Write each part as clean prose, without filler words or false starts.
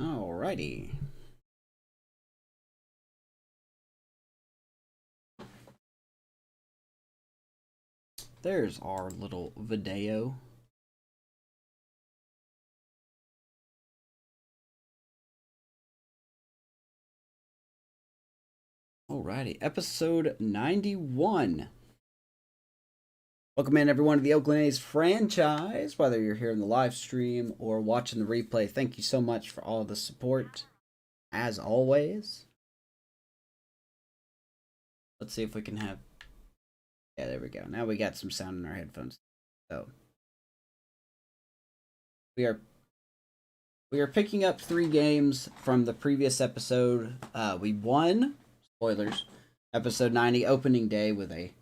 Alrighty. There's our little video. Alrighty, episode 91. Welcome in, everyone, to the Oakland A's franchise. Whether you're here in the live stream or watching the replay, thank you so much for all the support, as always. Let's see if we can have... Yeah, there we go. Now we got some sound in our headphones. So we are picking up 3 games from the previous episode. We won, spoilers, episode 90, opening day, with a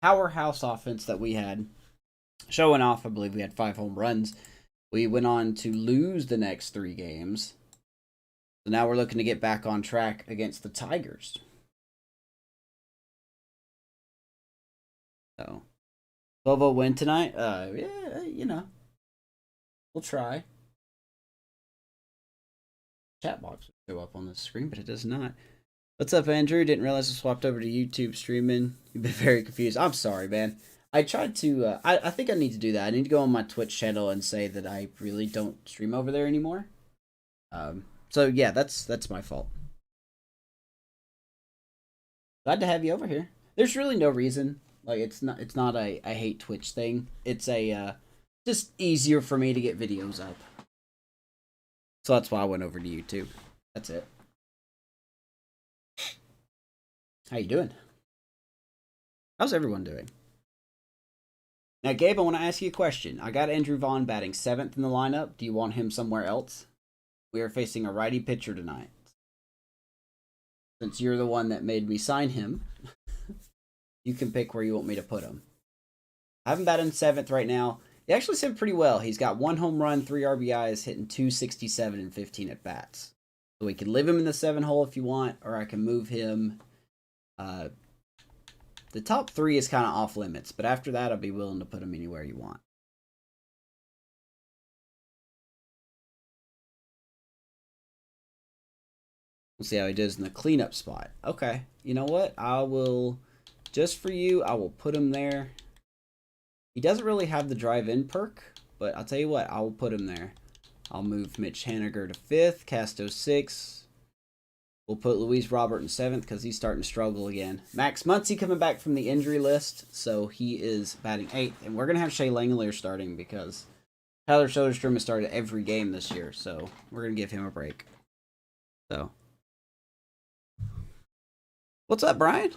powerhouse offense that we had showing off. I believe we had 5 home runs. We went on to lose the next 3 games. So now we're looking to get back on track against the Tigers. So 12-0 win tonight. Yeah, you know, we'll try. Chat box will show up on the screen, but it does not. What's up, Andrew? Didn't realize I swapped over to YouTube streaming. You've been very confused. I'm sorry, man. I tried to, I think I need to do that. I need to go on my Twitch channel and say that I really don't stream over there anymore. So yeah, that's my fault. Glad to have you over here. There's really no reason. Like, it's not a I hate Twitch thing. It's a, just easier for me to get videos up. So that's why I went over to YouTube. That's it. How you doing? How's everyone doing? Now, Gabe, I want to ask you a question. I got Andrew Vaughn batting 7th in the lineup. Do you want him somewhere else? We are facing a righty pitcher tonight. Since you're the one that made me sign him, you can pick where you want me to put him. I have him batting 7th right now. He actually said pretty well. He's got 1 home run, 3 RBIs, hitting .267 and 15 at bats. So we can leave him in the 7 hole if you want, or I can move him. The top 3 is kind of off limits, but after that, I'll be willing to put him anywhere you want. We'll see how he does in the cleanup spot. Okay, you know what? I will, just for you, I will put him there. He doesn't really have the drive-in perk, but I'll tell you what, I will put him there. I'll move Mitch Haniger to 5th, Casto 6th. We'll put Luis Robert in 7th because he's starting to struggle again. Max Muncy coming back from the injury list, so he is batting 8th. And we're going to have Shea Langelier starting because Tyler Soderstrom has started every game this year, so we're going to give him a break. So, what's up, Brian?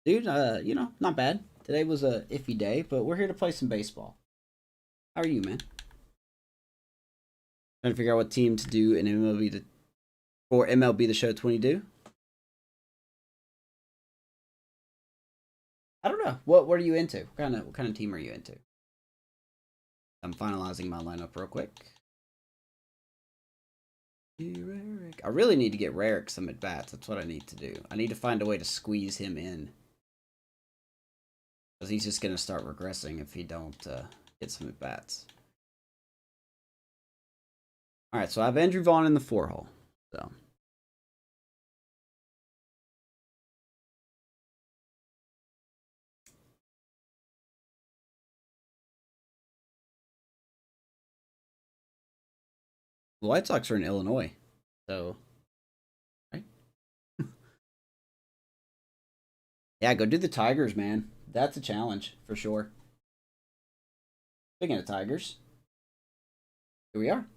Dude, you know, not bad. Today was a iffy day, but we're here to play some baseball. How are you, man? Trying to figure out what team to do in for MLB The Show 22. I don't know. What are you into? What kind of team are you into? I'm finalizing my lineup real quick. I really need to get Rarick some at bats. That's what I need to do. I need to find a way to squeeze him in. Because he's just going to start regressing if he don't get some at bats. Alright, so I have Andrew Vaughn in the 4 hole. So. The White Sox are in Illinois. So. Right? Yeah, go do the Tigers, man. That's a challenge, for sure. Speaking of Tigers, here we are.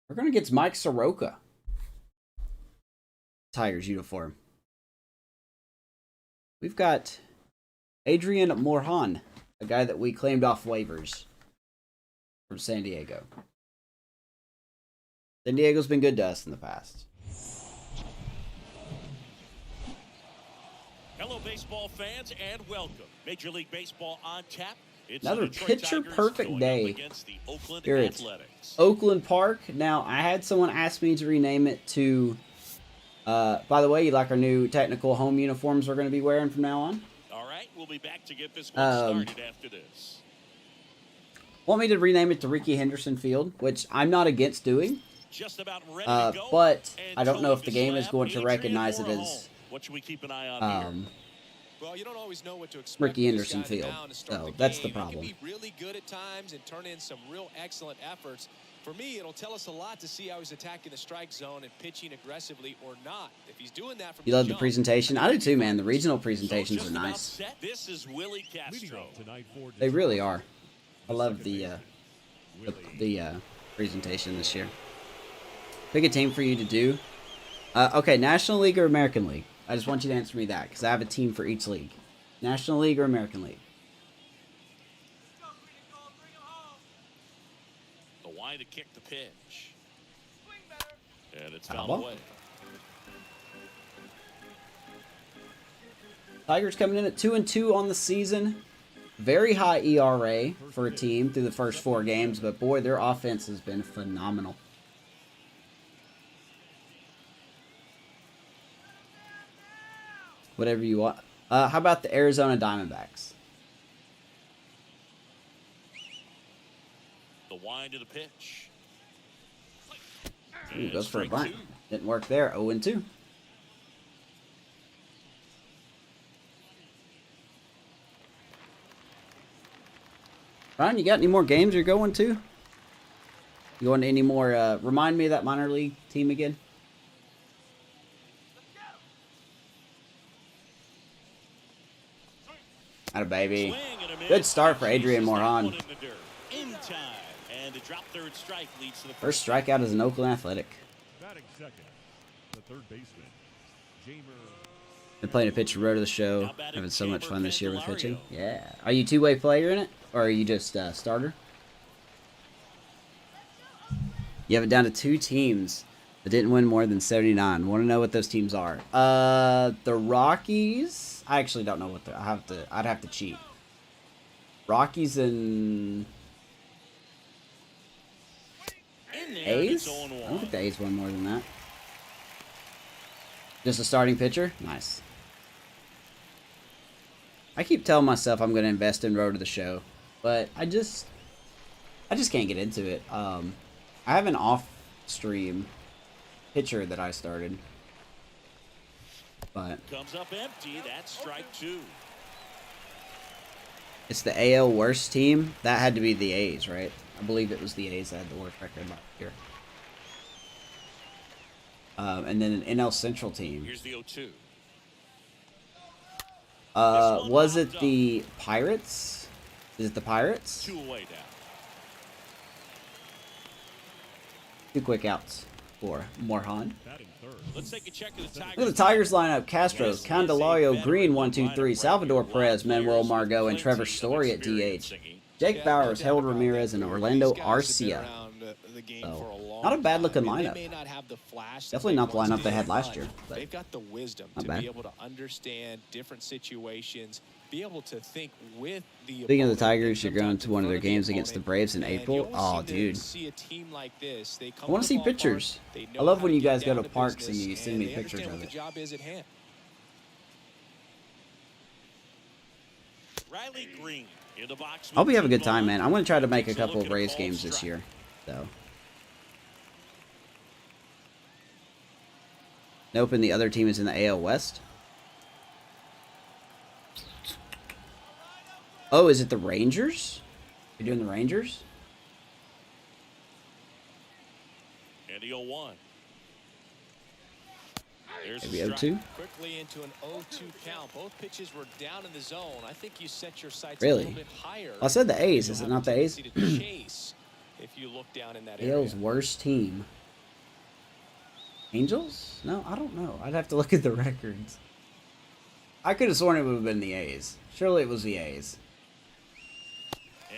We're going to get Mike Soroka. Tigers uniform. We've got Adrian Morhan, a guy that we claimed off waivers from San Diego. San Diego's been good to us in the past. Hello, baseball fans, and welcome. Major League Baseball on tap. It's another picture-perfect day here at Oakland Park. Now, I had someone ask me to rename it to, by the way, you like our new technical home uniforms we're going to be wearing from now on? All right, we'll be back to get this one started after this. Want me to rename it to Ricky Henderson Field, which I'm not against doing. just about ready to go. But And I don't know if the towing game is slab, going to either recognize it Tran or as home. What should we keep an eye on here? Well, you don't always know what to expect. Ricky with this Henderson guy on the Field. mound to start So the that's the game. problem. He can be really good at times and turn in some real excellent efforts. For me, it'll tell us a lot to see how he's attacking the strike zone and pitching aggressively or not. If he's doing that from You love the jump, presentation? I do too, man. The regional presentations So are just about nice. set. This is Willie Castro. They really are. I love the presentation this year. Pick a team for you to do. Okay, National League or American League? I just want you to answer me that because I have a team for each league. National League or American League? The wide to kick the pitch. And it's Foul fouled ball. away. Tigers coming in at 2-2 on the season. Very high ERA for a team through the first 4 games, but boy, their offense has been phenomenal. Whatever you want. How about the Arizona Diamondbacks? The wide to the pitch. Ooh, And goes for a strike bunt. 2. Didn't work there. 0-2. Ryan, you got any more games you're going to? You going to any more? Remind me of that minor league team again. Atta baby. Swing and a miss. Good start for Adrian Chases that Moran. one in the dirt. In time. And a drop third strike leads to the First strikeout as an Oakland Athletic. Batting second, the third baseman, Jamer. Been playing a pitcher road of the show. Now batting Having so much Jamer fun this year with Candelario. pitching. Yeah. Are you two-way player in it? Or are you just starter? You have it down to 2 teams that didn't win more than 79. Want to know what those teams are? The Rockies. I actually don't know what they're. I'd have to cheat. Rockies and In there, A's. it's I 0-1. don't think the A's won more than that. Just a starting pitcher. Nice. I keep telling myself I'm going to invest in Road to the Show, but I just can't get into it. I have an off-stream pitcher that I started, but Comes up empty. That's strike 2. it's the AL worst team. That had to be the A's, right? I believe it was the A's that had the worst record last year. And then an NL Central team. Here's the 0-2. Was it the Pirates? Is it the Pirates? 2 away now. 2 quick outs for Moran. Batting third, Let's take a check of the Tigers. Look at the Tigers lineup. Castro, Candelario, Green, 1-2-3, Salvador Perez, Manuel Margot, and Trevor Story at DH. Jake Bowers, Harold Ramirez, and Orlando Arcia. So, not a bad looking lineup. Definitely not the lineup they had last year. But They've got the wisdom not to bad. be able to understand different situations, be able to think with the Speaking of the opponent Tigers, and you're going sometimes to one of their in front games against the opponent. Braves in And April. you always Oh, seem to dude. see a team like this. They come I want to the see ballpark, pictures. they I know love how when to you get guys go down to parks and business, you send me they pictures understand of what it. the job is at hand. Riley Green in the box. I'll be with having a good 2 time, on. man. I'm going to try to make a Takes couple look of at Braves called games this strike. year. So. Nope, and the other team is in the AL West. Oh, is it the Rangers? You're doing the Rangers? And the 0-1. There's Maybe the strike. 0-2? Quickly into an 0-2 count. Both pitches were down in the zone. I think you set your sights Really? a little bit higher. I said the A's. You'll Is it have not a the A's? tendency to chase if you look down in that area. AL's worst team. Angels? No, I don't know. I'd have to look at the records. I could have sworn it would have been the A's. Surely it was the A's.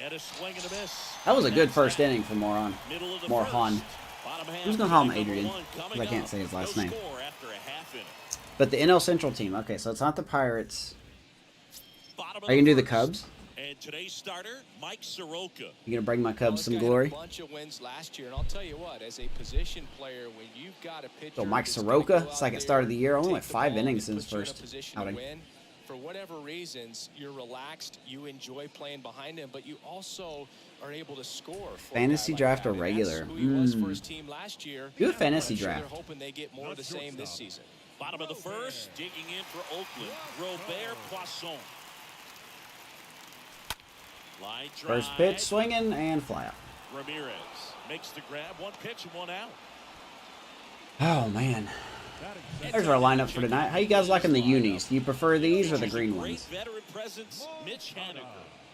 And a swing and a miss. That was a good That's first that. inning for Moran. Middle of the Moran. first. Bottom half Who's gonna of call him inning number Adrian? 1 coming 'Cause I can't up. say his last No name. score after a half inning. But the NL Central team. Okay, so it's not the Pirates. Bottom of Are you gonna do the first. Cubs? And today's starter, Mike Soroka. You gonna bring my Well, Cubs this some guy had glory? A bunch of wins last year, and I'll tell you what, as a position player, when you've got a pitcher, So Mike that's gonna Soroka, go out second there, start of the year, only take went the 5 ball, innings and in his put you in a first position to outing. win. For whatever reasons, you're relaxed, you enjoy playing behind him, but you also are able to score. For Fantasy a guy draft like or that. I mean, regular? that's who he was for his team last year. Do a fantasy I'm sure draft. they're hoping they get more of the same this season. Bottom of the first, digging in for Oakland, Robert Poisson. Line drive. First pitch, swinging and fly out. Ramirez makes the grab. One pitch and one out. Oh man. There's our lineup for tonight. How you guys liking the unis? Do you prefer these or the green ones? Veteran presence, Mitch Haniger.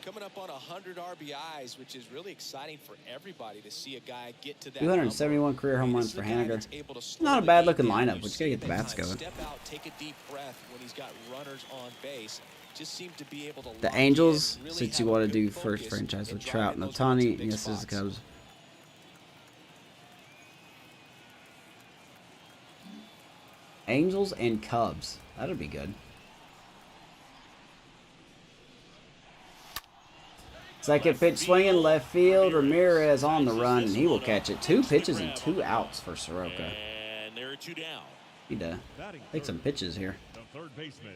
Coming up on 100 RBIs, which is really exciting for everybody to see a guy get to that. 271 career home runs for Haniger. Not a bad looking lineup. We just gotta get the bats going. Step out, take a deep breath when he's got runners on base. Just seem to be able to The Angels, since you want to do first franchise with Trout and Ohtani, yes, this is the Cubs. Angels and Cubs. That'll be good. Second pitch swinging left field. Ramirez on the run, and he will catch it. 2 pitches and 2 outs for Soroka. And there are 2 down. Need to take some pitches here. The third baseman.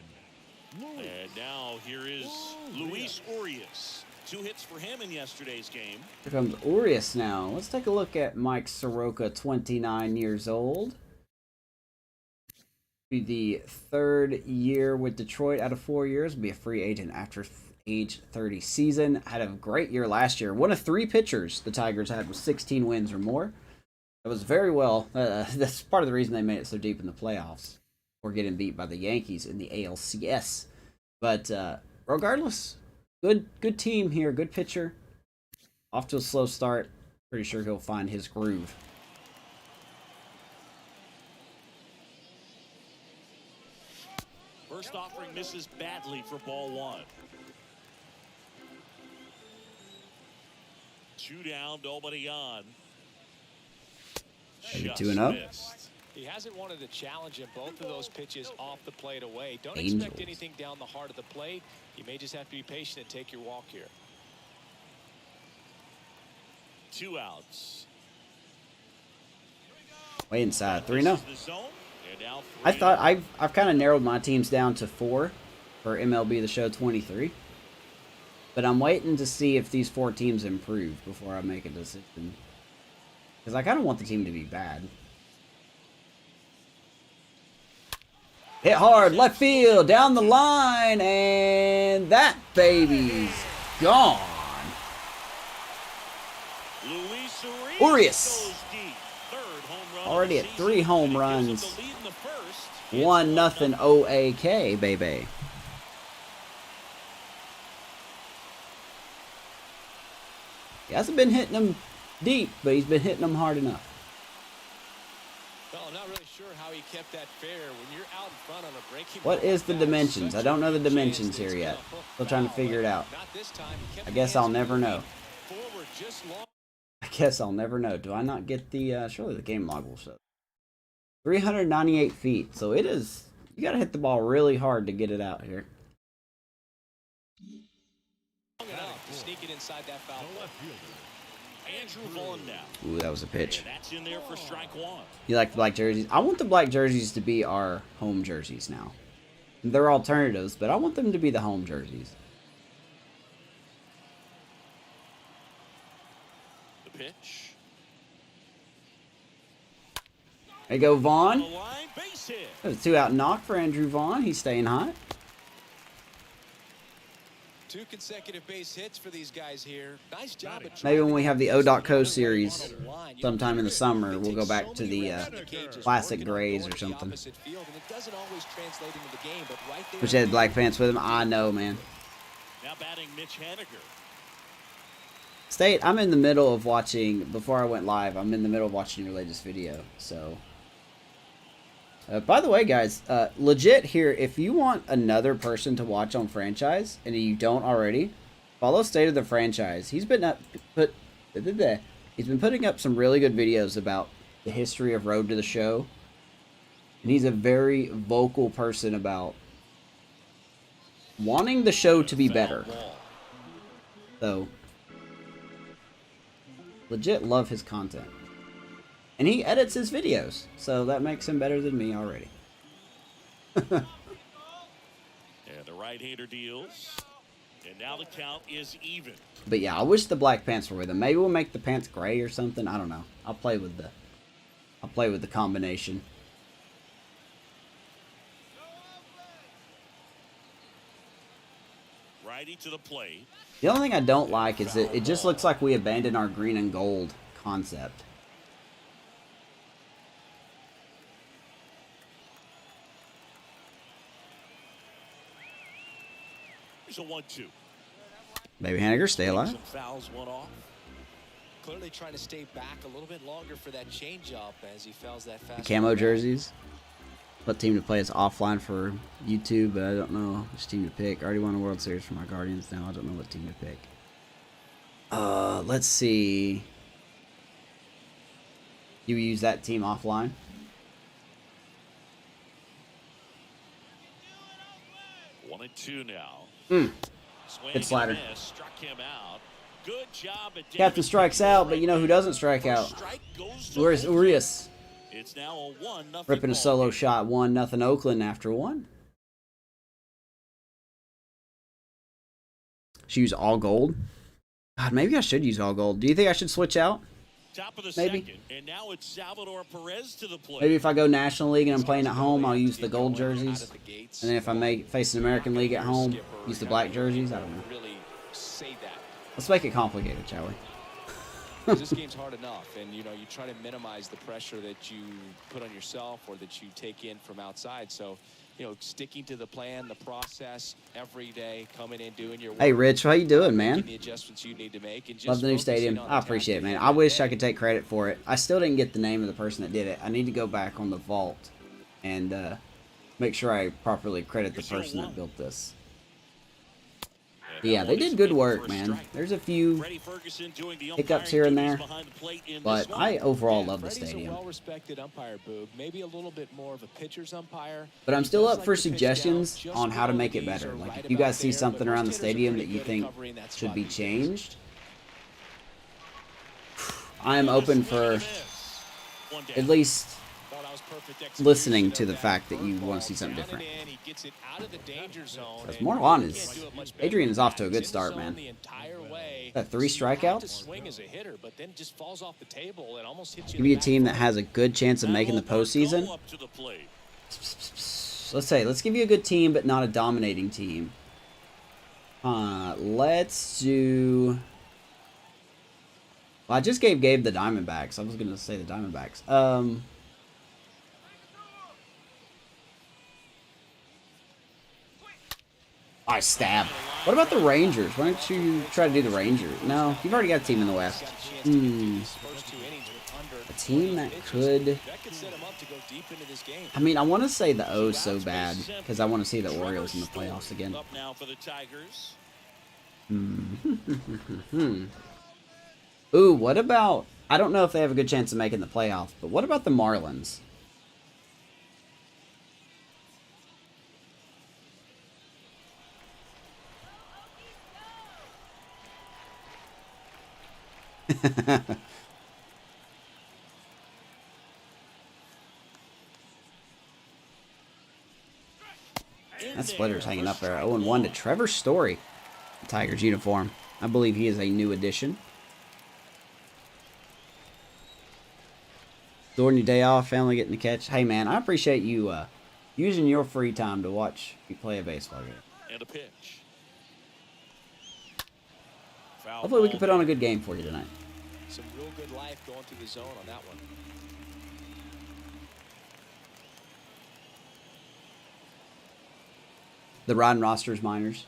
And now here is Luis Urias. 2 hits for him in yesterday's game. Here comes Urias now. Let's take a look at Mike Soroka, 29 years old. The 3rd year with Detroit out of 4 years. Will be a free agent after age 30 season. Had a great year last year. One of 3 pitchers the Tigers had with 16 wins or more. It was very well. That's part of the reason they made it so deep in the playoffs. Or getting beat by the Yankees in the ALCS. But regardless, good team here. Good pitcher. Off to a slow start. Pretty sure he'll find his groove. First offering misses badly for ball 1. 2 down, nobody on. Maybe Just 2-0. missed. He hasn't wanted to challenge in both of those pitches off the plate away. Don't Angels. expect anything down the heart of the plate. You may just have to be patient and take your walk here. 2 outs. Way inside. 3-0. This is the zone. They're now 3-0. I thought I've kind of narrowed my teams down to 4 for MLB The Show 23. But I'm waiting to see if these 4 teams improve before I make a decision. Because I kind of want the team to be bad. Hit hard, left field, down the line, and that baby's gone. Luis Urias. goes deep. 3rd home run Already of at the 3 season, home and it runs. gives them the lead in the first. 1-0 OAK, baby. He hasn't been hitting them deep, but he's been hitting them hard enough. Well, I'm not really sure how he kept that fair when you're out in front on a breaking What ball is like the that. dimensions? Such I don't know the a good dimensions chance here it's yet. gonna hook Still trying to foul, figure it but out. not this time. He kept I the guess hands I'll never moving know. forward just long. I guess I'll never know. Do I not get the, surely the game log will show. 398 feet. So it is, you got to hit the ball really hard to get it out here. Long enough to sneak it inside that foul The pole. left fielder. Andrew Vaughn now. Ooh, that was a pitch. And that's in there for strike 1. You like the black jerseys? I want the black jerseys to be our home jerseys now. They're alternatives, but I want them to be the home jerseys. The pitch. There you go, On Vaughn. the line, base hit. There's a 2-out knock for Andrew Vaughn. He's staying hot. 2 consecutive base hits for these guys here. Nice job at Maybe when we have the O.Co O. series sometime in the summer, we'll go back to the classic grays or something. Which had black pants with him. I know, man. Now batting Mitch Haniger. State, I'm in the middle of watching, before I went live, I'm in the middle of watching your latest video, so. By the way, guys, legit here, if you want another person to watch on Franchise, and you don't already, follow State of the Franchise. He's been he's been putting up some really good videos about the history of Road to the Show. And he's a very vocal person about wanting the show to be better. So, legit love his content. And he edits his videos, so that makes him better than me already. And the right-hander deals. And now the count is even. But yeah, I wish the black pants were with him. Maybe we'll make the pants gray or something. I don't know. I'll play with the combination. Righty to the plate. The only thing I don't like is that it just looks like we abandoned our green and gold concept. Here's a 1-2. Baby Hanniger, stay alive. Some fouls, one off. Clearly trying to stay back a little bit longer for that changeup as he fouls that fast. Camo jerseys. What team to play is offline for YouTube, but I don't know which team to pick. I already won a World Series for my Guardians. Now I don't know what team to pick. Let's see. You use that team offline? One and two now. Good slider. Struck him out. Good job at Captain strikes out, but you know who doesn't strike out? Where's Urias? It's now a 1-0 Ripping a solo shot, 1-0 Oakland after one. Should use all gold? God, maybe I should use all gold. Do you think I should switch out? Top of the Maybe. second, and now it's Salvador Perez to the plate. Maybe if I go National League and I'm playing at home, I'll use the gold jerseys. And then if I face an American League at home, use the black jerseys. I don't know. Really say that. Let's make it complicated, shall we? This game's hard enough, and you try to minimize the pressure that you put on yourself or that you take in from outside. So, sticking to the plan, the process every day, coming in, doing your work. Hey, Rich, how you doing, man? The adjustments you need to make, and just Love the new stadium. I appreciate it, man. I wish I could take credit for it. I still didn't get the name of the person that did it. I need to go back on the vault and make sure I properly credit the person that built this. Yeah, they did good work, man. There's a few hiccups here and there, but I overall love the stadium. A well-respected umpire, Boog. Maybe a little bit more of a pitcher's umpire. But I'm still up for suggestions on how to make it better. Like, if you guys see something around the stadium that you think should be changed, I am open for at least listening to the fact that you want to see something different. Because Adrian is off to a good start, man. That 3 strikeouts? Give you a team that has a good chance of making the postseason. Let's give you a good team, but not a dominating team. Let's do... Well, I just gave Gabe the Diamondbacks. I was going to say the Diamondbacks. I stab. What about the Rangers? Why don't you try to do the Rangers? No, you've already got a team in the West. A team that could... I mean, I want to say the O's so bad because I want to see the Orioles in the playoffs again. Ooh, what about... I don't know if they have a good chance of making the playoffs, but what about the Marlins? That splitter's hanging up there. 0-1 to Trevor Story. The Tigers uniform. I believe he is a new addition. During your day off, family getting to catch. Hey, man, I appreciate you using your free time to watch you play a baseball game. And a pitch. Hopefully we can put on a good game for you tonight. Some real good life going through the zone on that one. The Ron Rosters Miners.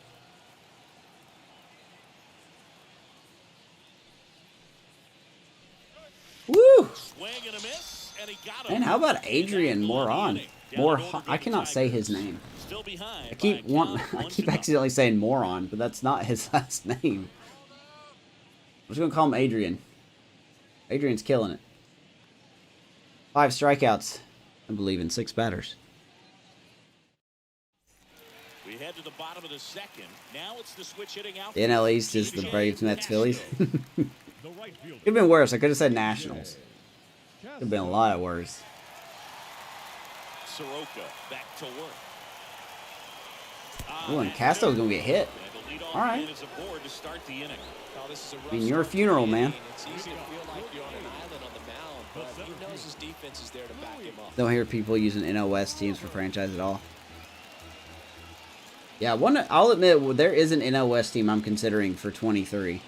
Woo! Swing and a miss, and he got him. Man, how about Adrian Moron? I cannot say his name. Still behind I keep accidentally saying moron, but that's not his last name. I'm just gonna call him Adrian. Adrian's killing it. 5 strikeouts, I believe, in 6 batters. We head to the bottom of the second. Now it's the switch hitting out. The NL East is the Braves, Mets, Phillies. Could have been worse. I could have said Nationals. Could have been a lot worse. Soroka back to work. Oh, and Castro's gonna get hit. All right. man is aboard to start the inning. Now, this is a rough I mean, your start to funeral, the man. inning. It's easy to feel like you're on an island on the mound, but he knows his defense is there to back him up. Don't hear people using NOS teams for franchise at all. Yeah, I'll admit there is an NOS team I'm considering for 23,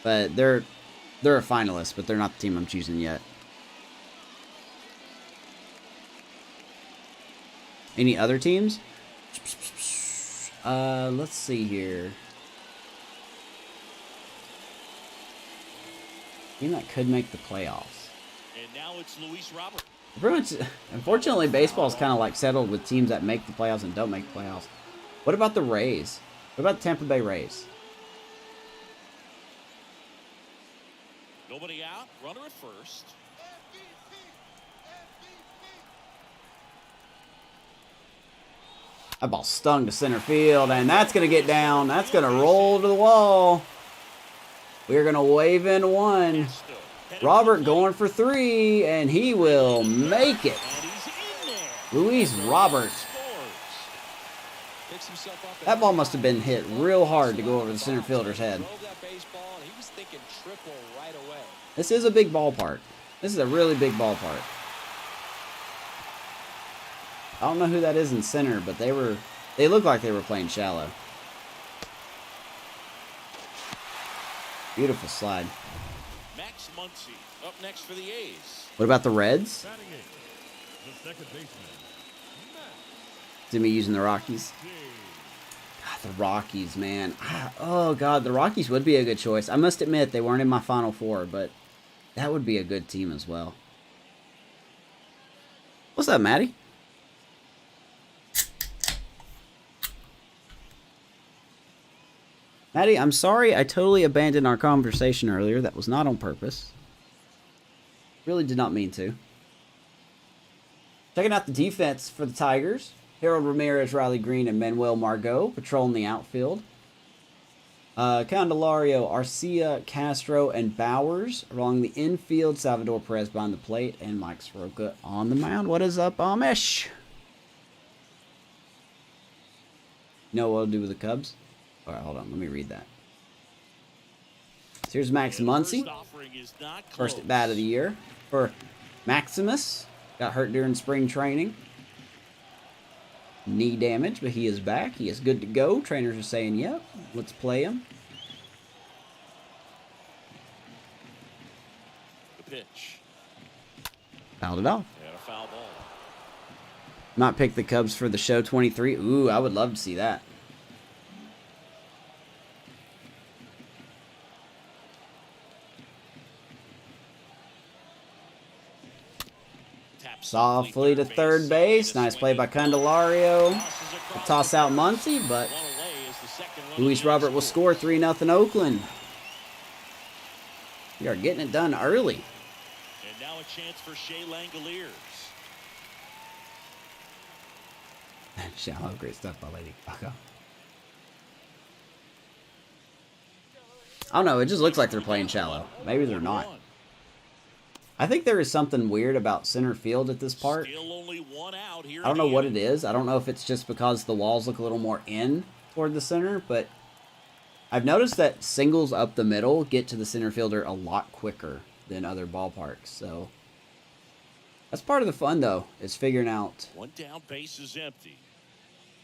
but they're a finalist, but they're not the team I'm choosing yet. Any other teams? Let's see here. Team that could make the playoffs. And now it's Luis Robert. Pretty much, unfortunately, baseball's kind of like settled with teams that make the playoffs and don't make the playoffs. What about the Rays? What about the Tampa Bay Rays? Nobody out. Runner at first. That ball stung to center field, and that's going to get down. That's going to roll to the wall. We're going to wave in one. Robert going for 3, and he will make it. Luis Robert. That ball must have been hit real hard to go over the center fielder's head. This is a big ballpark. This is a really big ballpark. I don't know who that is in center, but they look like they were playing shallow. Beautiful slide. Max Muncy up next for the A's. What about the Reds? Batting eighth, the second baseman, See me using the Rockies. God, the Rockies, man. Oh, God, the Rockies would be a good choice. I must admit, they weren't in my Final Four, but that would be a good team as well. What's up, Maddie? Maddie, I'm sorry I totally abandoned our conversation earlier. That was not on purpose. Really did not mean to. Checking out the defense for the Tigers. Harold Ramirez, Riley Green, and Manuel Margot patrolling the outfield. Candelario, Arcia, Castro, and Bowers along the infield. Salvador Perez behind the plate, and Mike Soroka on the mound. What is up, Amish? You know what I'll do with the Cubs? All right, hold on. Let me read that. So here's Max Muncy. First at bat of the year for Maximus. Got hurt during spring training. Knee damage, but he is back. He is good to go. Trainers are saying, yep, let's play him. The pitch. Fouled it off. And a foul ball. Not pick the Cubs for the show 23. Ooh, I would love to see that. Softly to third base. Nice play by Candelario. A toss out Muncy, but Luis Robert will score 3-0 Oakland. We are getting it done early. And now a chance for Shea Langoliers. Shallow, great stuff by Lady Gaga. I don't know, it just looks like they're playing shallow. Maybe they're not. I think there is something weird about center field at this part. Still only one out here. I don't know what it is. I don't know if it's just because the walls look a little more in toward the center, but I've noticed that singles up the middle get to the center fielder a lot quicker than other ballparks. So that's part of the fun, though, is figuring out. One down, base is empty.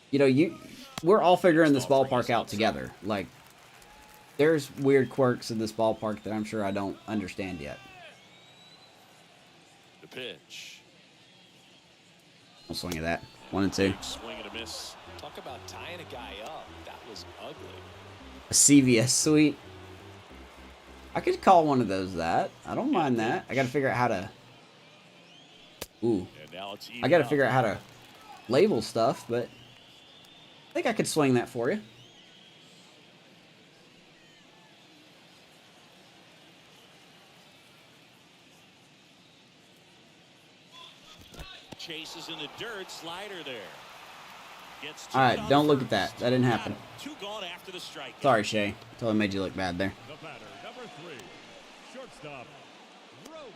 You know, we're all figuring this ballpark out together. Like, there's weird quirks in this ballpark that I'm sure I don't understand yet. Pitch. I'll swing at that. 1 and 2. Swing and a miss. Talk about tying a guy up. That was ugly. A CVS suite. I could call one of those that. I don't mind that. I got to figure out how to. Ooh. I got to figure out how to label stuff, but I think I could swing that for you. Chases in the dirt, slider there. All right, don't look at that. That didn't happen. Two gone after the strike. Sorry, Shay. Totally made you look bad there. the batter, number 3, shortstop, Robert.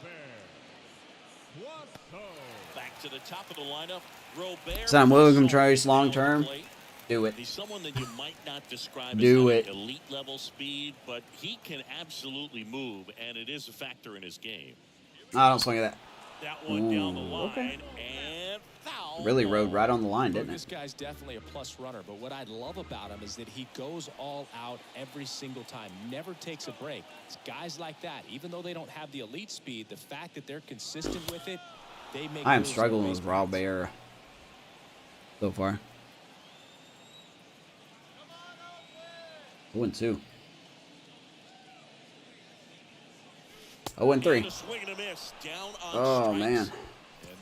Back to the top of the lineup. Robert. Sam Williams, Trace, long term. Do it. He's someone that you might not describe Do as it. having elite level speed, but he can absolutely move, and it is a factor in his game. I don't swing at that. That one down the line, okay. and foul. Really rode right on the line, didn't This it? guy's definitely a plus runner, but what I love about him is that he goes all out every single time, never takes a break. It's guys like that, even though they don't have the elite speed, the fact that they're consistent with it, they make. I am struggling with Raw Bear so far. 0-2. 0-3. Oh man. And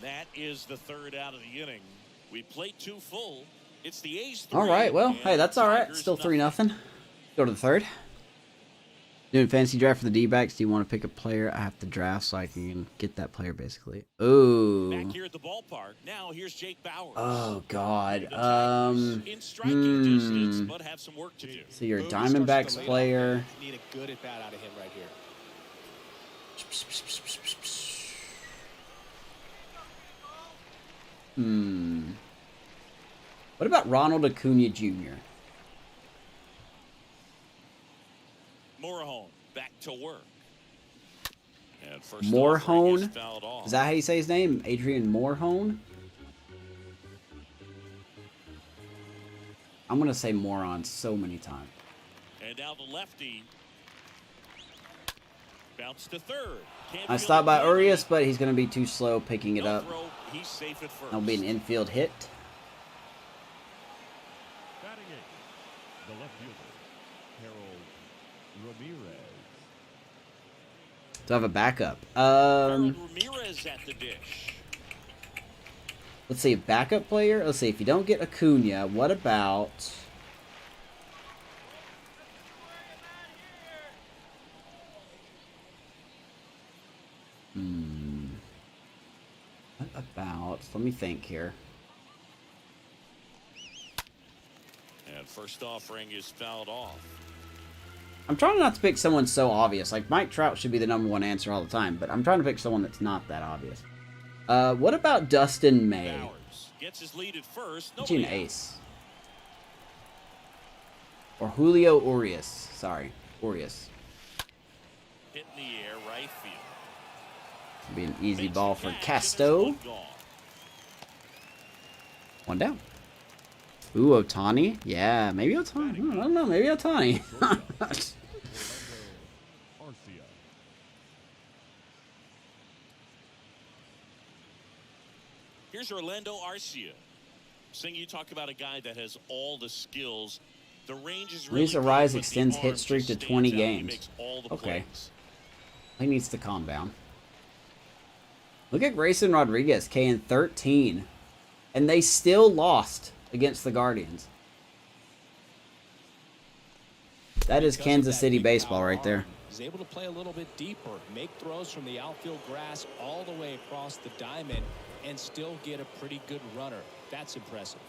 that is the third out of the inning. We played 2 full. It's the A's 3. All right. Well, hey, that's all right. Still 3-0. Go to the third. Doing fantasy draft for the D-backs. Do you want to pick a player? I have to draft so I can get that player, basically. Ooh. Back here at the ballpark. Now here's Jake Bauers. Oh God. In striking distance, but have some work to do. So you're a Diamondbacks player. Need a good at bat out of him right here. What about Ronald Acuna Jr.? Morahone back to work. And first Morahone? off, fouled off. Is that how you say his name? Adrian Morahone? I'm going to say moron so many times. And now the lefty bounced to third. I stopped by Urias, but he's going to be too slow picking it up. He's safe at first. That'll be an infield hit. Batting eighth, the left fielder, Harold Ramirez. So I have a backup. Ramirez at the dish. Let's see, backup player. Let's see, if you don't get Acuna, what about... What about... Let me think here. And first offering is fouled off. I'm trying not to pick someone so obvious. Like, Mike Trout should be the #1 answer all the time, but I'm trying to pick someone that's not that obvious. What about Dustin May? Bowers gets his lead at first. Get you an ace. Or Julio Urias. Sorry, Urias. Hit in the air, right field. Be an easy ball for Casto. One down. Ooh, Ohtani? Yeah, maybe Ohtani. I don't know, maybe Ohtani. Arcia. Here's Orlando Arcia. Seeing you talk about a guy that has all the skills. The range is really Lisa good, Rise but extends the hit arm streak just to 20 stands out. He games. makes all the Okay. plays. He needs to calm down. Look at Grayson Rodriguez, K in 13. And they still lost against the Guardians. That is Kansas City baseball right there. He's able to play a little bit deeper, make throws from the outfield grass all the way across the diamond, and still get a pretty good runner. That's impressive.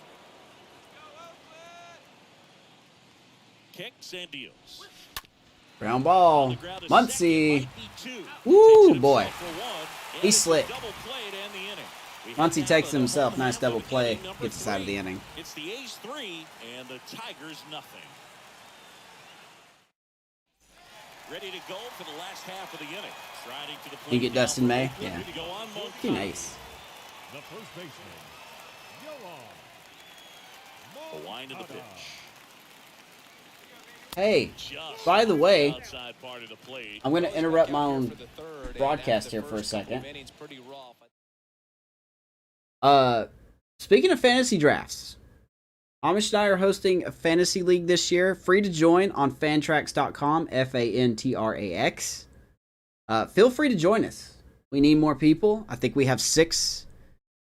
Kicks and deals. Ground ball. On the ground is Muncy. second, might be two. Woo, Takes it boy. himself for one, and He's it's a slick. double play to end the inning. We head Once he now takes to it the himself, home nice half double of play, inning number gets us out of the 3. inning. It's the A's 3 and the Tigers nothing. Ready to go for the last half of the inning. Striding to the plate. You get now Dustin for May? Oakland Yeah. to go on Moncada. Be nice. The first baseman, Yoan A wind of the pitch. Hey, Just by the way, outside part of the plate. I'm going to interrupt my Back out own here for the third, and broadcast after here the for a first couple second. of innings, pretty rough. Speaking of fantasy drafts, Amish and I are hosting a fantasy league this year. Free to join on fantrax.com, Fantrax. Feel free to join us. We need more people. I think we have 6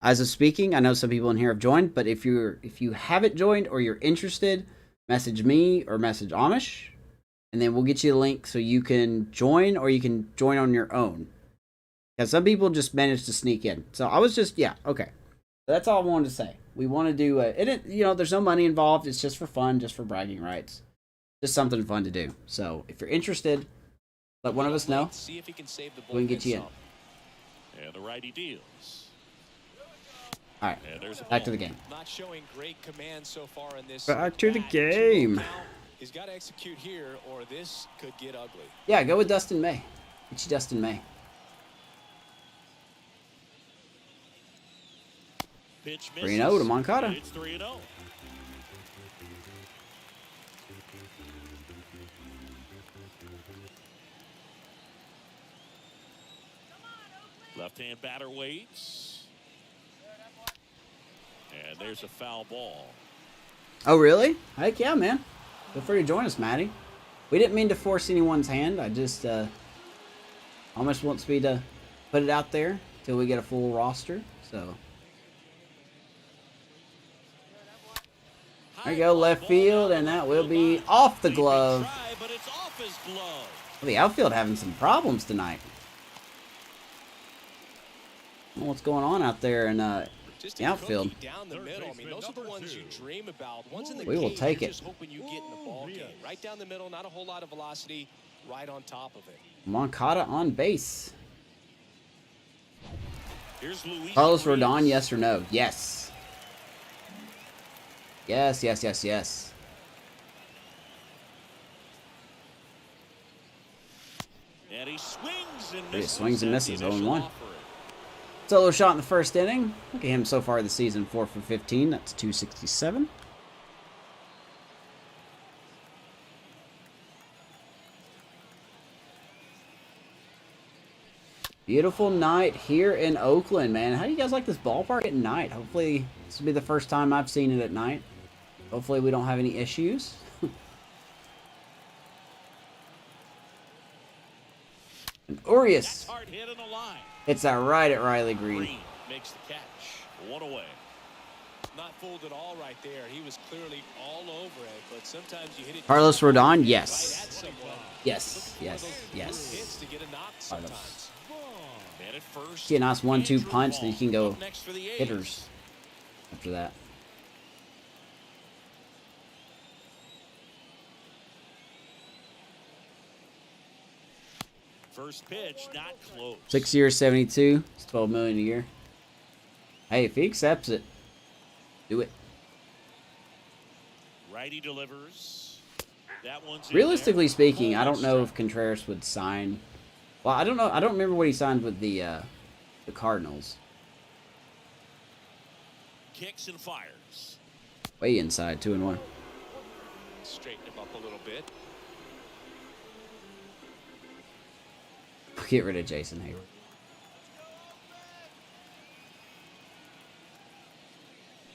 as of speaking. I know some people in here have joined, but if you haven't joined or you're interested, message me or message Amish, and then we'll get you the link so you can join, or you can join on your own. Because some people just manage to sneak in. So I was just, yeah, okay. That's all I wanted to say. We want to do there's no money involved. It's just for fun, just for bragging rights. Just something fun to do. So if you're interested, let one of us know. See if he can save the We can get you in. some. And the righty deals. All right, And there's a back to ball. the game. Not showing great command so far in this. Back to the bat. game. 2-0 count. He's got to execute here, or this could get ugly. Yeah, go with Dustin May. Get you Dustin May. Pitch 3-0 to Moncada. It's 3-0. Left-hand batter waits. And there's a foul ball. Oh, really? Heck yeah, man. Feel free to join us, Matty. We didn't mean to force anyone's hand. I just almost wants me to put it out there till we get a full roster. So there you go, left field, and that will be off the glove. But it's off his glove. The outfield having some problems tonight. I don't know what's going on out there in Just the outfield. down the middle. I mean, those are the ones you dream about. Ones in the We will cage, take you're it. just hoping you get in the ball game. Right down the middle, not a whole lot of velocity, right on top of it. Moncada on base. Here's Luis Carlos Rodon, Rodon, yes or no? Yes. Yes, yes, yes, yes. And he swings and He misses. swings and at the misses, initial 0-1. offering. Solo shot in the first inning. Look at him so far this season, 4 for 15. That's 267. Beautiful night here in Oakland, man. How do you guys like this ballpark at night? Hopefully, this will be the first time I've seen it at night. Hopefully, we don't have any issues. And Urias. That's hard hit in the line. It's that right at Riley Green. Green makes the catch. One away. Not fooled at all right there. He was clearly all over it, but sometimes you hit it Carlos Rodon, right yes. at someone. Yes, yes, Hits yes. to get a knock sometimes. Man at first. See a nice 1-2 Andrew punch, then Ball you can go up next for the A's. hitters after that. First pitch, not close. 6 years, 72. It's $12 million a year. Hey, if he accepts it, do it. Righty delivers. That one's in Realistically there. speaking, I don't Almost know strike. if Contreras would sign. Well, I don't know. I don't remember what he signed with the Cardinals. Kicks and fires. Way inside, 2-1. Straighten him up a little bit. Get rid of Jason Hayward.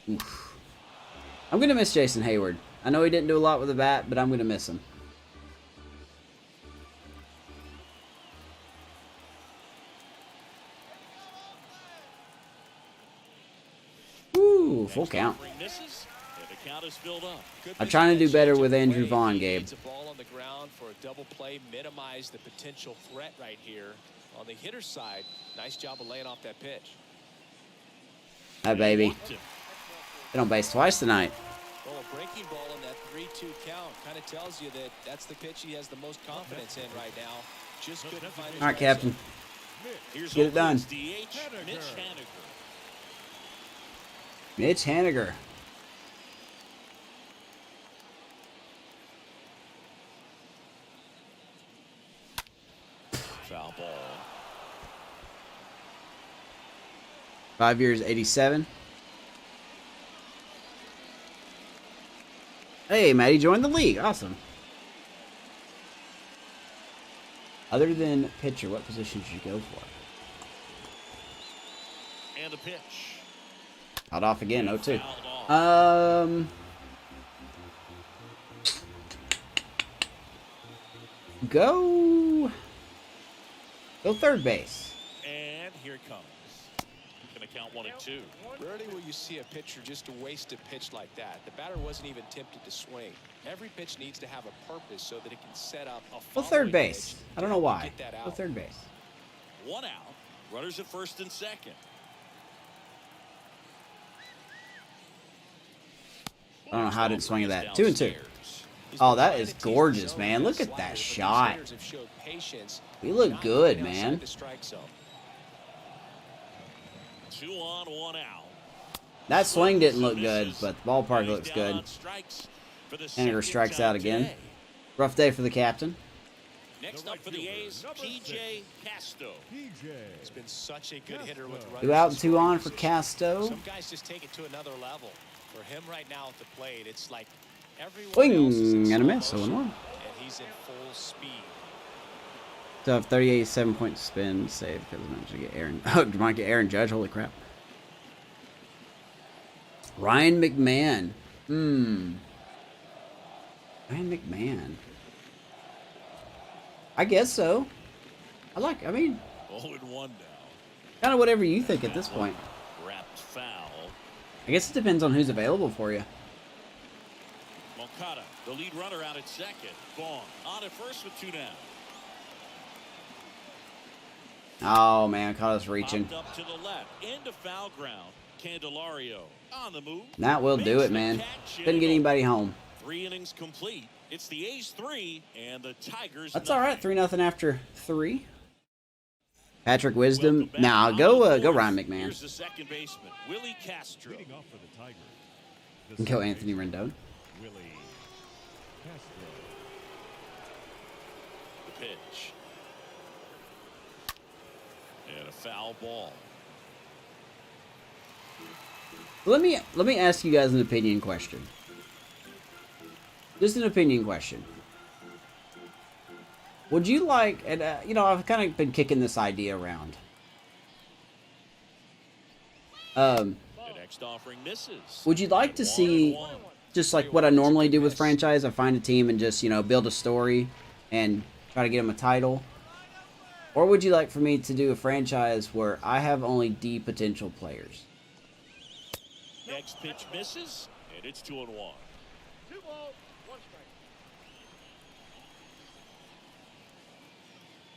Oof. I'm gonna miss Jason Hayward. I know he didn't do a lot with the bat, but I'm gonna miss him. Ooh, full Next count. offering misses, and the count is filled up. Good I'm trying to do pitch better change with of Andrew way. Vaughn, He Gabe. needs a ball on the ground for a double play, minimize the potential threat right here. On the hitter's side, nice job of laying off that pitch. Hi, baby. Walked him. Been on base twice tonight. Well, a breaking ball in that 3-2 count kind of tells you that that's the pitch he has the most confidence in right now. Just couldn't find his All right, strike Captain. zone. Here's Get it done. Oakland's DH, Mitch Haniger. Mitch Haniger. Foul ball. 5 years, 87. Hey, Matty joined the league. Awesome. Other than pitcher, what position should you go for? And a pitch. Out off again, 0-2. Fouled off. Go third base. And here it comes. Gonna count 1 and 2. Rarely will you see a pitcher just waste a pitch like that. The batter wasn't even tempted to swing. Every pitch needs to have a purpose so that it can set up a Go following third base. pitch I don't know to why. get that Go out. third base. 1 out. Runners at first and second. I don't know how I didn't swing at that. Downstairs. 2 and 2. He's Oh, been that trying is to tease the gorgeous, zone man. with Look a at that slider, but shot. these hitters have showed patience, We look not good, getting man. outside the strike zone. 2 on, 1 out. That swing didn't look good, but the ballpark looks good. Henniger strikes out again. Rough day for the captain. Next up for the A's, PJ Casto. He's been such a good hitter with runners. 2 out and 2 on for Casto. Some guys just take it to another level. For him right now at the plate, it's like everyone else is in Swing and a miss, slow 0-1. motion, and he's in full speed. So have 38, 7-point spin save because I managed to get Aaron. Oh, might get Aaron Judge. Holy crap. Ryan McMahon. Ryan McMahon. I guess so. I mean, 0-1 now. kind of whatever you think at this point. Wrapped foul. I guess it depends on who's available for you. Moncada, the lead runner out at second. Gone. On at first with 2 down. Oh, man. Caught reaching. Popped up to the left. Into foul ground. Candelario on the move. That will do it, man. Couldn't get anybody home. 3 innings complete. It's the A's 3 and the Tigers. That's all right. 3-0 after 3. Patrick Wisdom. Nah, go Ryan McMahon. Here's the second baseman, Willie Castro. Leading off for the Tigers. And go Anthony Rendon. Willie Castro. The pitch. And a foul ball. Let me ask you guys an opinion question. Just an opinion question. Would you like, and you know, I've kind of been kicking this idea around. The next offering misses. Would you like to see, just like what I normally do with franchise, I find a team and just, you know, build a story and try to get them a title? Or would you like for me to do a franchise where I have only D potential players? Next pitch misses, and it's 2-1.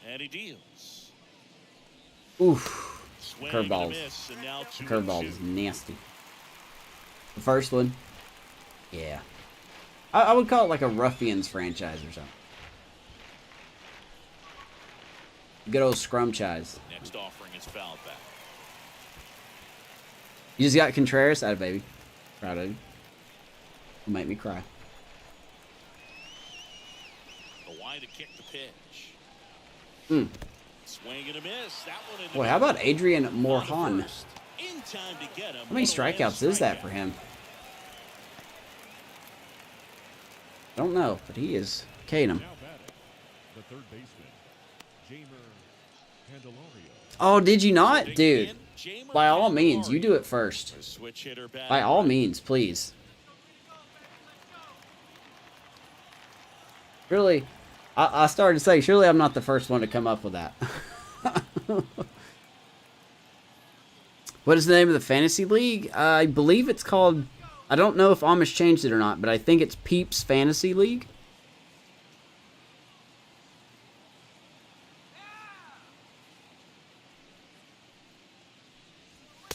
And he deals. Oof. Swing Curveballs. and a miss, and now The 2-2. curveball is nasty. The first one, yeah. I would call it like a Ruffians franchise or something. Good old Scrumchise. Next offering is fouled back. You just got Contreras out of baby. Proud of you. You'll make me cry. The wide to kick the pitch. Swing and a miss. That one in the Boy, how about Adrian on Morhan? first. In time to get him. How many strikeouts is that for him? I don't know, but he is Kane him. Now batting, the third baseman, Jamer Candelario. Oh, did you not? Dude, by all means, you do it first. Switch hitter back. By all means, please. Really, I started to say, surely I'm not the first one to come up with that. What is the name of the fantasy league? I believe it's called, I don't know if Amish changed it or not, but I think it's Peeps Fantasy League.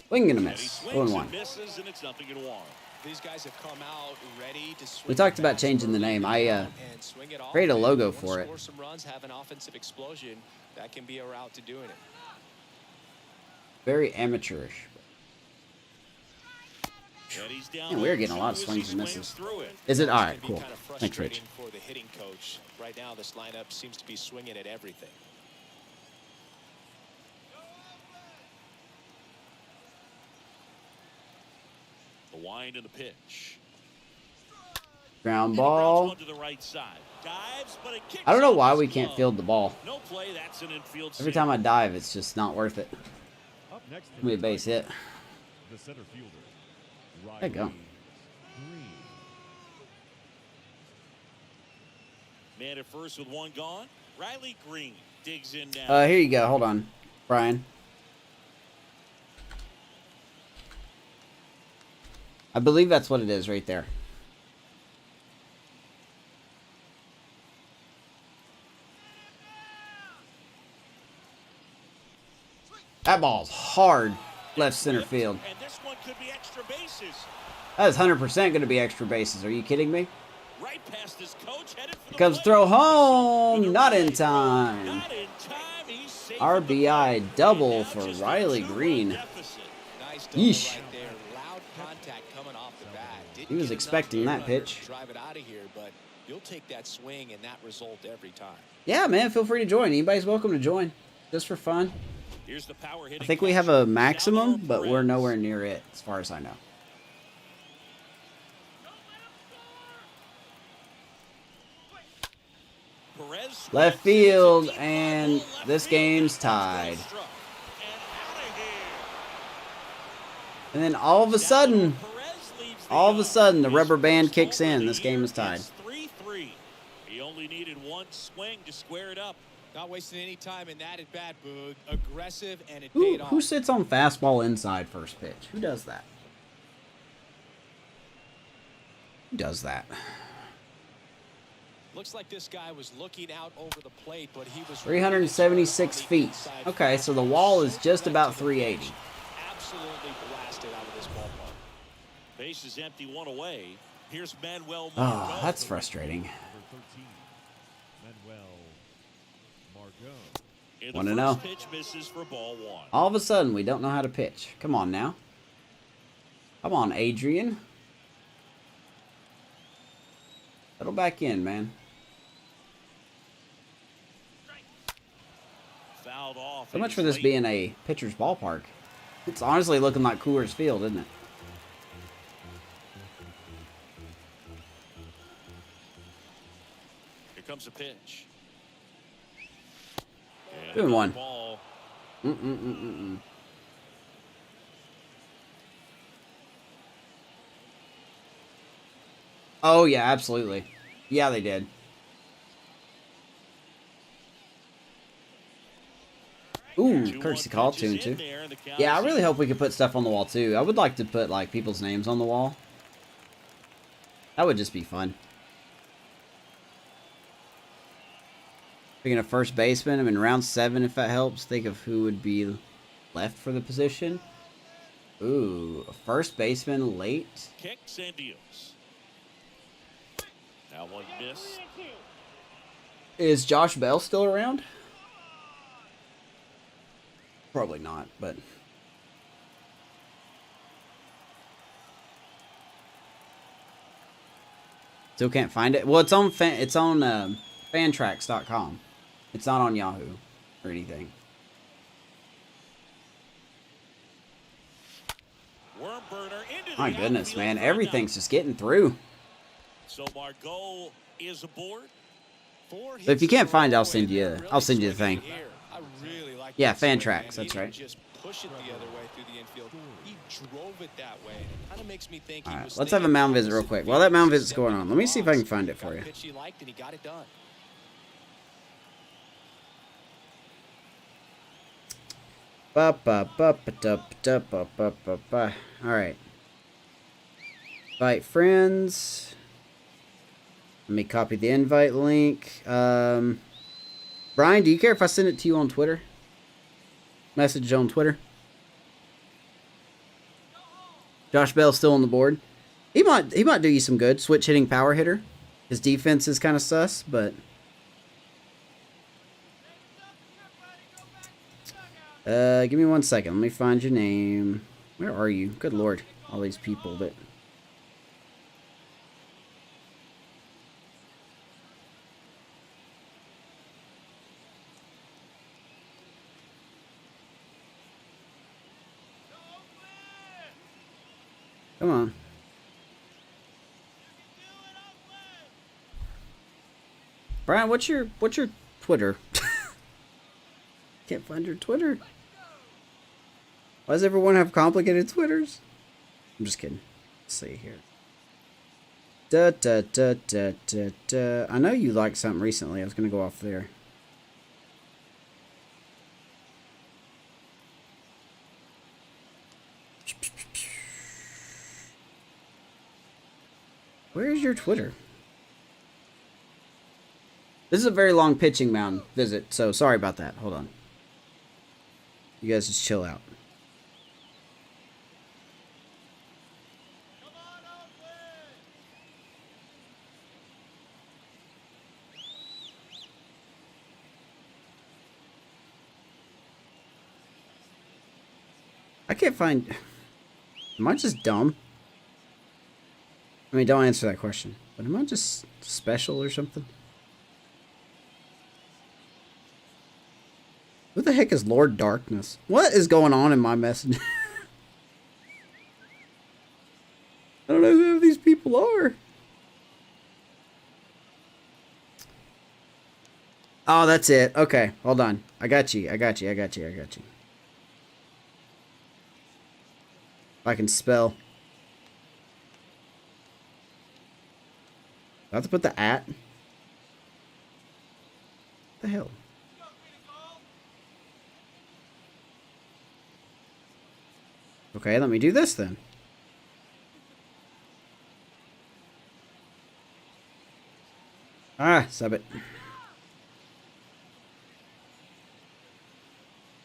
Swing and a miss. 0-1. Misses, and it's 0-1. These guys have come out ready to swing We talked the about bats changing the early name. and I swing it off, created a and logo you wanna for it. Score some runs, have an offensive explosion. That can be a route to doing it. Very amateurish. And he's down Man, we're getting a 0-2 lot of as he swings and swings misses. through it. Is it? It's Alright, gonna be cool. kind of Thanks, Rich. frustrating for the hitting coach. Right now, this lineup seems to be swinging at everything. The wind and the pitch. Ground And he grounds ball. one to the right side. Dives, but it kicks I don't know off why his we can't glove. field the ball. No play, that's an infield Every save. time I dive, it's just not worth it. Up next for Give me a the base hit. Tigers, the center fielder, There you go. Riley Green. Man at first with one gone. Riley Green digs in now. Here you go. Hold on, Brian. I believe that's what it is right there. That ball's hard left center field. And this one could be extra bases. That is 100% going to be extra bases. Are you kidding me? Right past his coach, headed for the Comes plate. throw With a home. Not in right. time. Not in time. He's safe RBI at the plate. double Now for just a Riley 2-run Green. deficit. Nice double Yeesh. right there. Loud contact coming off the bat. He was expecting that pitch. Drive it out of here, but you'll take that swing and that result every time. Yeah, man, feel free to join. Anybody's welcome to join, just for fun. Here's the power I think we have a maximum, but we're nowhere near it, as far as I know. Left field, and this game's tied. And then all of a sudden, the rubber band kicks in. This game is tied. 3-3. He only needed one swing to square it up. Not wasting any time in that at bat, Boog. Aggressive, and it paid off. Who sits on fastball inside first pitch? Who does that? Who does that? Looks like this guy was looking out over the plate, but he was 376 feet. Okay, so the wall is just about 380. Absolutely blasted out of this ballpark. Base is empty, one away. Here's Manuel Oh, Margot. that's frustrating. Number 13, Manuel Margot. And Wanna the know? first pitch misses for ball one. All of a sudden, we don't know how to pitch. Come on now. Come on, Adrian. Settle back in, man. Fouled off. So much for this being a pitcher's ballpark. It's honestly looking like Coors Field, isn't it? Here comes a pitch. And 2-1. ball. Oh, yeah, absolutely. Yeah, they did. Ooh, courtesy call, 2-2. Yeah, I really hope we could put stuff on the wall, too. I would like to put, like, people's names on the wall. That would just be fun. Speaking of first baseman, I'm in round 7, if that helps. Think of who would be left for the position. Ooh, a first baseman late. Kicks and deals. That one missed. Is Josh Bell still around? Probably not, but... Still can't find it. Well, it's on fantrax.com. It's not on Yahoo or anything. Worm burner into My the goodness, outfield man. for a Everything's knock. just getting through. So Margot is aboard. But if you can't find it, I'll send you the thing. I really like Yeah, that swing, Fantrax, man. that's He didn't right. Just push it the other way through the infield. He drove it that way. It kind of makes me think he Alright, was let's have a thinking mound visit real opposite quick. field. While that mound visit's Stepping going on, let me see if I can find it Got for a you. pitch he liked and he got it done. Alright. Invite friends. Let me copy the invite link. Brian, do you care if I send it to you on Twitter? Message on Twitter. Josh Bell's still on the board. He might do you some good. Switch hitting power hitter. His defense is kind of sus, but give me 1 second. Let me find your name. Where are you? Good Lord. All these people that... Come on. Brian, what's your Twitter? Can't find your Twitter. Why does everyone have complicated Twitters? I'm just kidding. Let's see here. I know you liked something recently. I was gonna go off there. Where is your Twitter? This is a very long pitching mound visit, so sorry about that. Hold on. You guys just chill out. I can't find... Am I just dumb? I mean, don't answer that question. But am I just special or something? Who the heck is Lord Darkness? What is going on in my message? I don't know who these people are. Oh, that's it. Okay, hold on. I got you. If I can spell. I have to put the at. What the hell? Okay, let me do this then. Ah, sub it.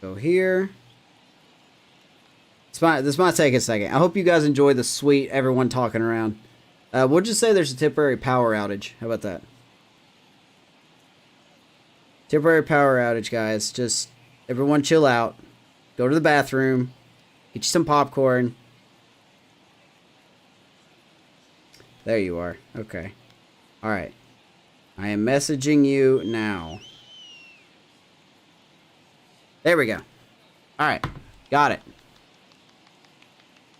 Go here. This might take a second. I hope you guys enjoy the sweet everyone talking around. We'll just say there's a temporary power outage. How about that? Temporary power outage, guys. Just everyone chill out. Go to the bathroom. Get you some popcorn. There you are. Okay. Alright. I am messaging you now. There we go. Alright. Got it.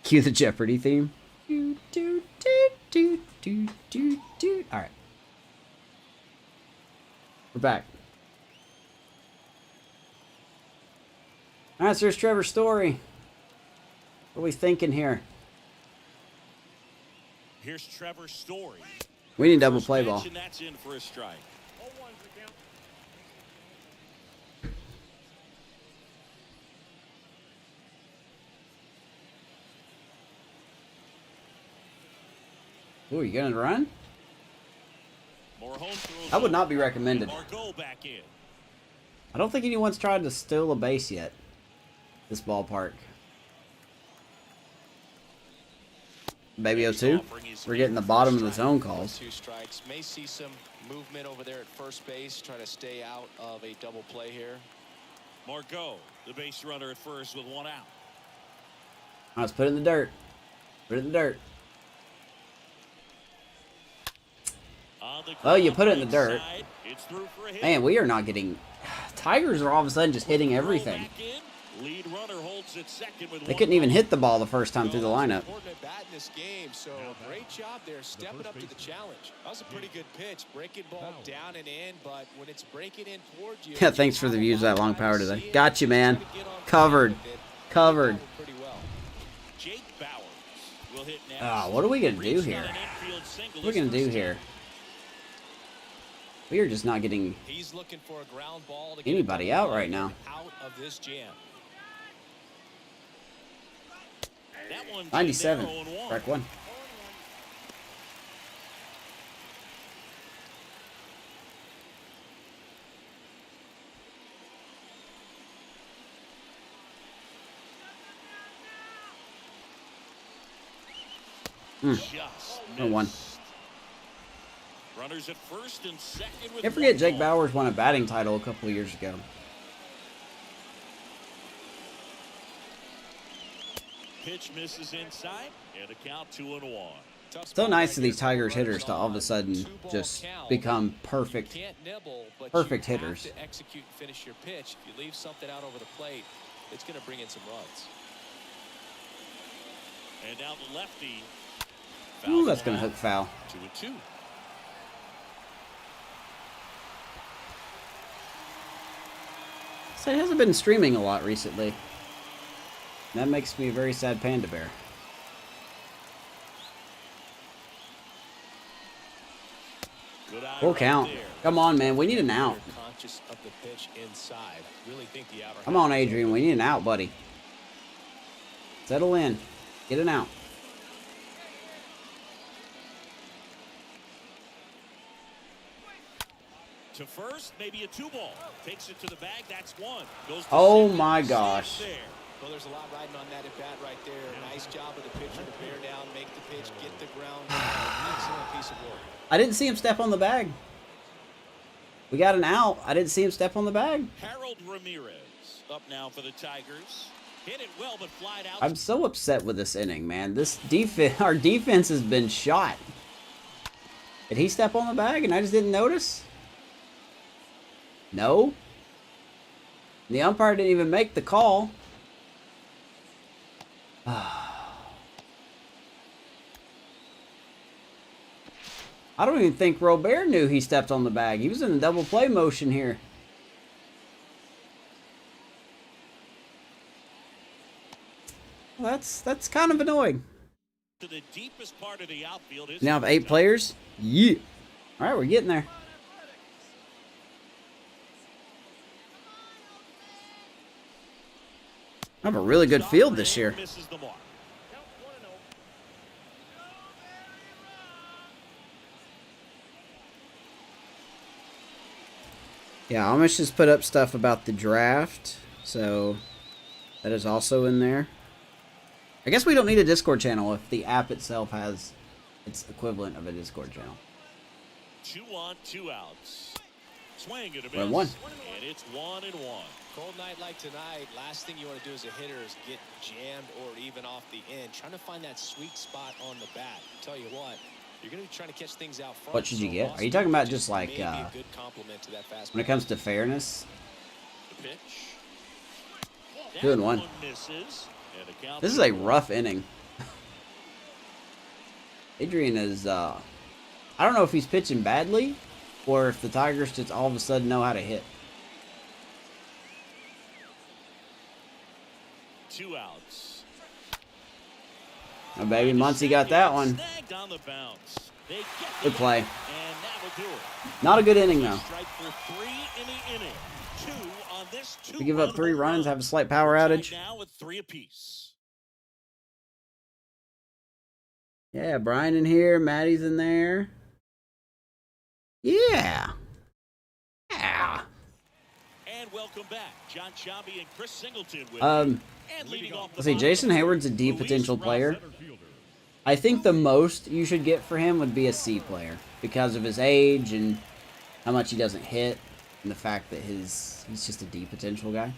Cue the Jeopardy theme. Alright. We're back. Alright, so there's Trevor's story. What are we thinking here? Here's Trevor's story. We need double play ball. That's in for a strike. Ooh, you gonna run? More home throws. That would not be recommended. Margot back in. I don't think anyone's tried to steal a base yet. This ballpark. Baby 0-2. We're getting the bottom of the zone calls. 2 strikes. May see some movement over there at first base. Try to stay out of a double play here. Margot, the base runner at first with 1 out. Let's put it in the dirt. Put it in the dirt. Oh, you put it in the dirt. Man, we are not getting... Tigers are all of a sudden just hitting everything. They couldn't even hit the ball the first time through the lineup. So great job there, stepping up to the challenge. That was a pretty good pitch, breaking ball down and in, but when it's breaking in towards you. Yeah, thanks for the views of that long power today. Got you, man. Covered. Covered. Ah, what are we gonna do here? What are we gonna do here? We are just not getting anybody out right now. 97. Strike 1. No one. Runners at first and second with Can't forget Jake Bauers won a batting title a couple of years ago. Pitch misses inside and a count 2-1. So nice of these Tigers hitters to all of a sudden just become perfect hitters. To execute and finish your pitch. If you leave something out over the plate, it's going to bring in some runs. And down the lefty. Ooh, that's going to hook foul. 2-2. So he hasn't been streaming a lot recently. That makes me a very sad panda bear. Full count. Come on, man. We need an out. Come on, Adrian. We need an out, buddy. Settle in. Get an out. To first, maybe a 2-ball. Takes it to the bag. That's 1. Goes to oh my gosh. Well, there's a lot riding on that at bat right there. Nice job of the pitcher to bear down, make the pitch, get the ground. Excellent piece of work. I didn't see him step on the bag. We got an out. I didn't see him step on the bag. Harold Ramirez up now for the Tigers. Hit it well, but flied out. I'm so upset with this inning, man. This defense, our defense has been shot. Did he step on the bag and I just didn't notice? No. The umpire didn't even make the call. I don't even think Robert knew he stepped on the bag. He was in the double play motion here. Well, that's kind of annoying. To the deepest part of the outfield. Now have 8 players? Yeah. All right, we're getting there. I have a really good field this year. Misses the mark. Yeah, Amish just put up stuff about the draft, so that is also in there. I guess we don't need a Discord channel if the app itself has its equivalent of a Discord channel. 2 on, 2 outs. Swing and a miss. 1-1. And it's 1-1. Cold night like tonight, last thing you want to do as a hitter is get jammed or even off the end. Trying to find that sweet spot on the bat. Tell you what, you're going to be trying to catch things out front. What should you get? Are you talking about just like when it comes to fairness? The pitch. 2-1. This is a rough inning. Adrian is, I don't know if he's pitching badly or if the Tigers just all of a sudden know how to hit. 2 outs. Oh, baby, Muncie got that one. Snagged on the bounce. They get the Good play. And that will do it. Not a good inning, though. Strike for 3 in the inning. 2 on this 2. We give up 3 runs, have a slight power outage. Now with 3 apiece. Yeah, Brian in here, Maddie's in there. Yeah. Yeah. And welcome back, John Shabby and Chris Singleton with And leading off the let's see, Jason Hayward's a D potential player. I think the most you should get for him would be a C player because of his age and how much he doesn't hit and the fact that he's just a D potential guy.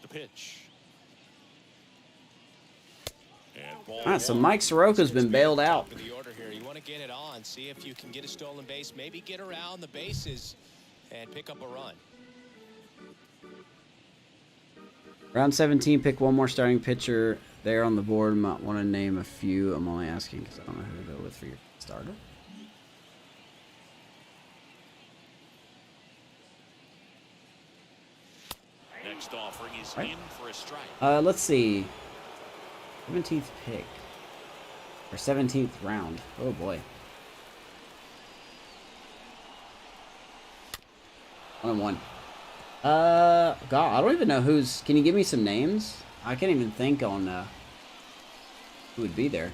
the pitch. All right, so Mike Soroka's been bailed out. The order here. You want to get it on, see if you can get a stolen base, maybe get around the bases and pick up a run. Round 17, pick one more starting pitcher there on the board. Might want to name a few. I'm only asking because I don't know who to go with for your starter. Next offering is Right. in for a strike. Let's see. 17th pick. Or 17th round. Oh boy. 1-1. God, I don't even know who's... Can you give me some names? I can't even think on who would be there.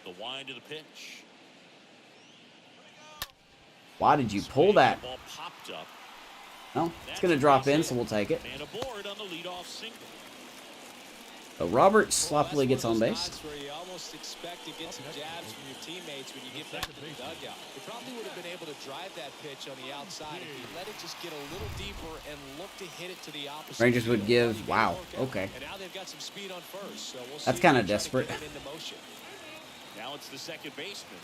The wind of the pitch. Why did you pull that? Ball popped up. No, it's going to drop in, so we'll take it. And aboard on the leadoff single. So Robert sloppily gets on base. Where you almost expect to get some jabs from your teammates when you get back to the dugout. You probably would have been able to drive that pitch on the outside if you let it just get a little deeper and look to hit it to the opposite. Rangers would give... Wow, okay. And now they've got some speed on first, so we'll That's see kind if of they try to desperate. get it into motion. Now it's the second baseman.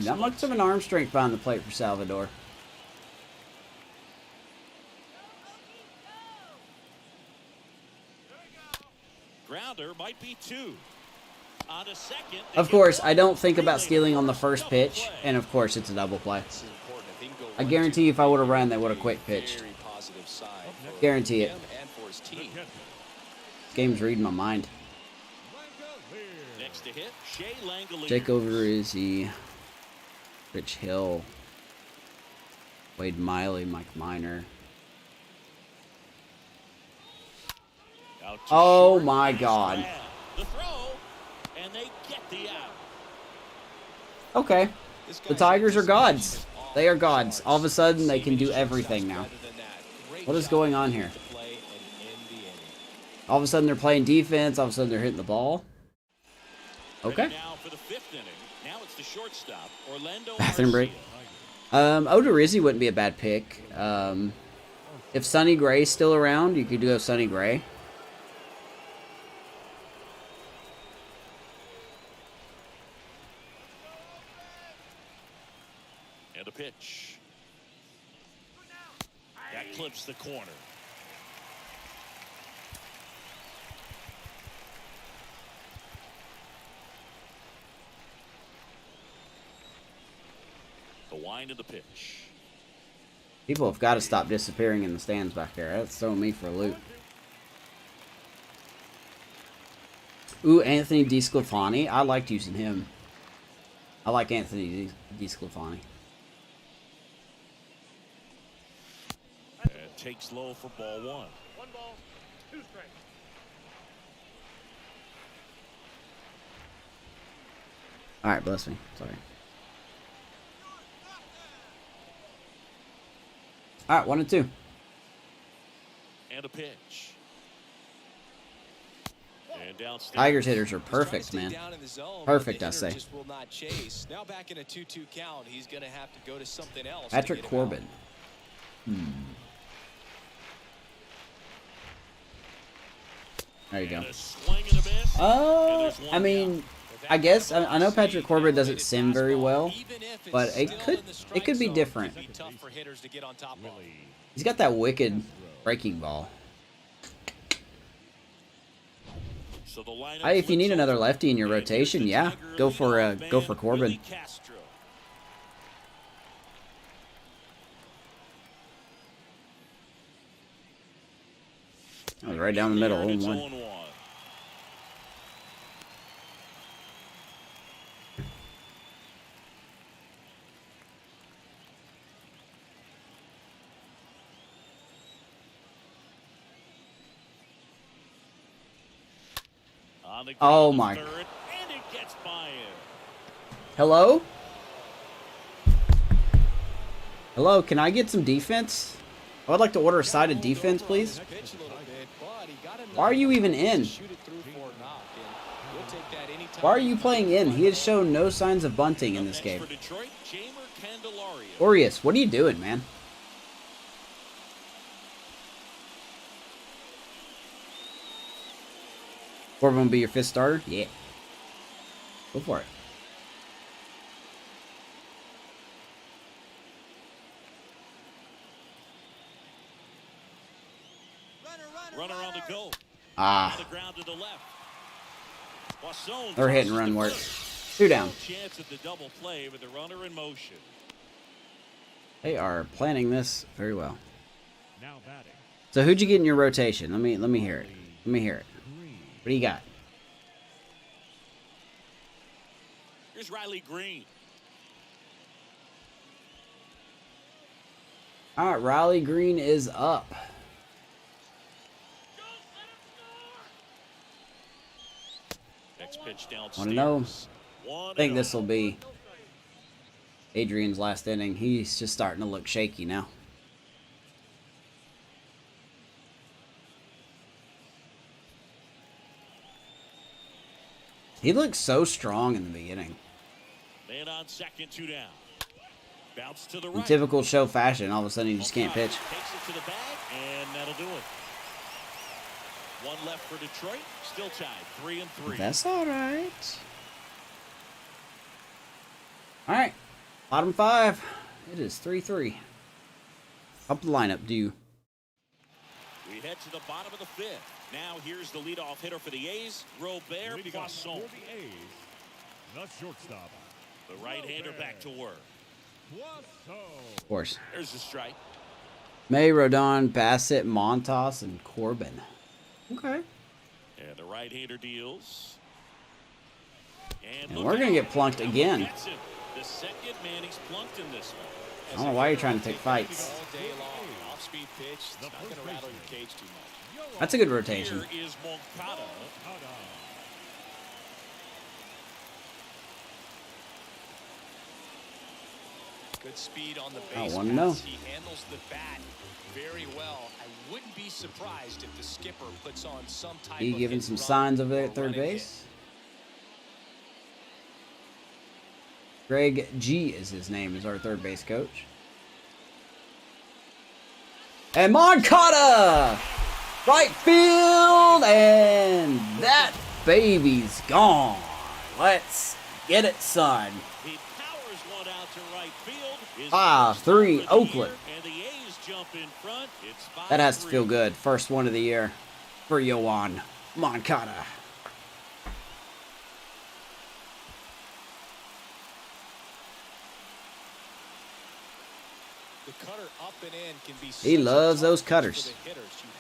Not much of an arm strength behind the plate for Salvador. Grounder might be 2. On a second. Of course, I don't think about stealing on the first pitch, and of course, it's a double play. This is important. If he can go I 1-2, guarantee if I would have run, they would have quick pitched. very positive side for Guarantee it. him and for his team. This game's reading my mind. Next to hit, Shea Langoliers. Jake Overizzi, Rich Hill, Wade Miley, Mike Minor. Out to Oh short, my nice God. grab. The throw, and they get the out. Okay, This the guy's Tigers are anticipation gods. is off They are the gods. charts. All of a sudden, they can do Saving everything shots now. rather than that. Great What is job going on here? to play and end the inning. All of a sudden, they're playing defense. All of a sudden, they're hitting the ball. Ready Okay. Now for the 5th inning. Now it's the shortstop, Orlando Bathroom break. Arcia. Odorizzi wouldn't be a bad pick. If Sonny Gray's still around, you could go Sonny Gray. And a pitch. That clips the corner. The wind of the pitch. People have got to stop disappearing in the stands back there. That's throwing me for a loop. Ooh, Anthony DeSclafani. I liked using him. I like Anthony DeSclafani. And takes low for ball one. 1 ball, 2 strikes. All right, bless me. Sorry. All right, 1-2. And a pitch. And downstairs. Tigers hitters are perfect, man. Perfect, I say. Just will not chase. Now back in a 2-2 count, he's going to have to go to something else. Patrick Corbin. There you go. And a swing and a miss. And there's one I mean, down. I guess I know Patrick Corbin doesn't sim very well, but it could be different. It'd be tough for hitters to get on top of. He's got that wicked breaking ball. So the lineup Hey, if you need flips another over. lefty in your And rotation, here's the yeah, Tiger go for leadoff Corbin. man, Willie Castro. That was right down the middle. And it's 0-1. 0-1. On the Oh ground to my. third, and it gets by him. Hello? Hello, can I get some defense? I would like to order a side of defense, please. Pitch a little bit, but he got enough Why are you even in? to shoot it through for a knock, and we'll take that anytime. Why are you playing in? He has shown no signs of bunting in this Next game. for Detroit, Jamer Candelario. Orius, what are you doing, man? Corbin will be your 5th starter? Yeah. Go for it. Runner on the go. Ah, On the ground to the left. Boisson they're hit and tosses run to work. first. 2 down. No chance at the double play with the runner in motion. They are planning this very well. Now batting. So who'd you get in your rotation? Let me hear it. Let me hear it. What do you got? Here's Riley Green. All right, Riley Green is up. Next pitch downstairs. Wanna know? I think 1-0. this will be Adrian's last inning. He's just starting to look shaky now. He looked so strong in the beginning. Man on second, 2 down. Bounce to the In right. typical show fashion, all of a sudden he just can't pitch. Takes it to the bag, and that'll do it. One left for Detroit. Still tied, 3-3. That's all right. All right, bottom 5. It is 3-3. Up the lineup, do you? We head to the bottom of the 5th. Now here's the leadoff hitter for the A's, Robert Leading off Poisson. for the A's, the shortstop. The right-hander back to work. Of course. There's the strike. May, Rodon, Bassett, Montas, and Corbin. Okay. And the right-hander deals. And look we're going to out. get plunked again. Gets him. The second man he's plunked in this one. I don't know why you're trying to take fights. All day long, off-speed pitch. It's not going to rattle your cage too much. That's a good rotation. Here is Moncada. Good speed on the I base wanna know. paths. He handles the bat very well. I wouldn't be surprised if the skipper puts on some type He of giving hit some run signs over there or at third running hit. base. Greg G is his name, is our third base coach. And Moncada! Right field, and that baby's gone. Let's get it, son. 5-3 Oakland. That has to feel good. First one of the year for Yoan Moncada. The cutter up and in can be He loves those cutters. You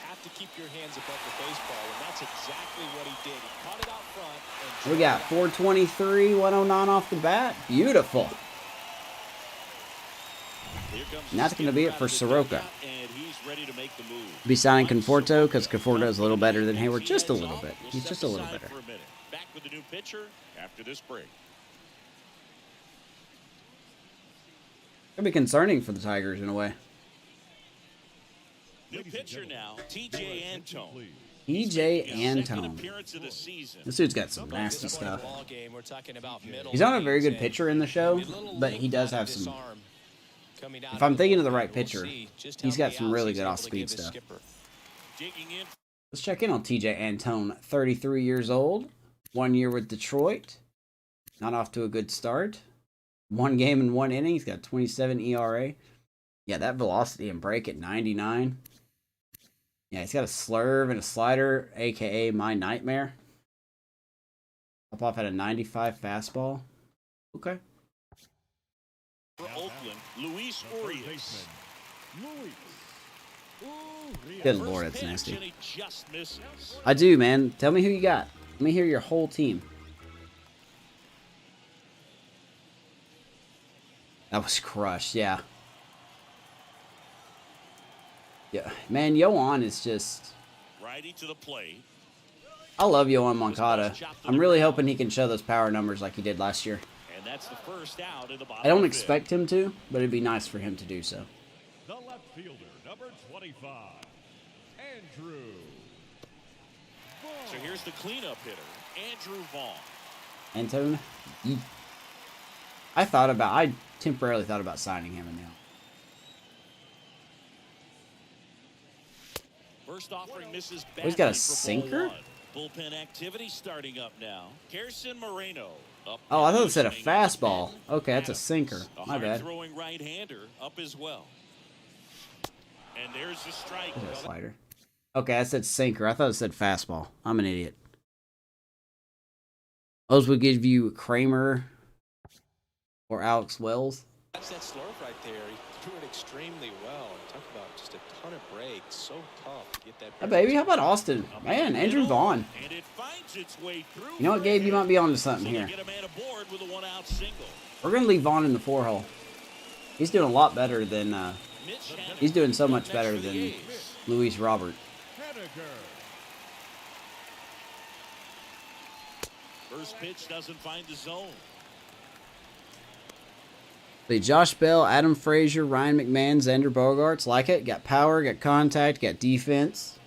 have to keep your hands above the baseball, and that's exactly what he did. He caught it out front. And we got 423, 109 off the bat. Beautiful. And that's going to be it for Soroka. Be signing Conforto because Conforto is a little better than Hayward. Just a little bit. He's just a little better. Back with the new pitcher after this break. Could be concerning for the Tigers in a way. New pitcher now, TJ Antone. TJ Antone. This dude's got some nasty stuff. He's not a very good pitcher in the show, but he does have some. If I'm thinking of the right pitcher, he's got some really good off-speed stuff. Let's check in on TJ Antone, 33 years old, 1 year with Detroit. Not off to a good start. 1 game in 1 inning. He's got 27 ERA. Yeah, that velocity and break at 99. Yeah, he's got a slurve and a slider, a.k.a. my nightmare. Up off at a 95 fastball. Okay. For Oakland, Luis Urias. Good lord, that's nasty. I do, man. Tell me who you got. Let me hear your whole team. That was crushed, yeah. Yeah, man, Yoan is just... Righty to the plate. I love Yoan Moncada. I'm really hoping he can show those power numbers like he did last year. And that's the first out in the bottom. I don't expect him to, but it'd be nice for him to do so. The left fielder, number 25, Andrew Vaughn. So here's the cleanup hitter, Andrew Vaughn. Antone? I temporarily thought about signing him in now. First offering misses Oh, he's got a sinker? Bullpen activity starting up now. Kirsten Moreno. Oh, I thought it said a fastball. Okay, that's a sinker. My bad. Throwing right-hander up as well. And there's the strike. There's a slider. Okay, I said sinker. I thought it said fastball. I'm an idiot. Those would give you Kramer or Alex Wells. That's that slurve right there. He threw it extremely well. Talk about just a ton of breaks. So tough to get that. Hey, baby, how about Austin? Man, Andrew Vaughn. And it finds its way through. You know what, Gabe? You might be onto something here. Get a man aboard with a one-out single. We're going to leave Vaughn in the 4-hole. He's doing a lot better than... he's doing so much better than Luis Robert. First pitch doesn't find the zone. The Josh Bell, Adam Frazier, Ryan McMahon, Xander Bogaerts. Like it. Got power, got contact, got defense.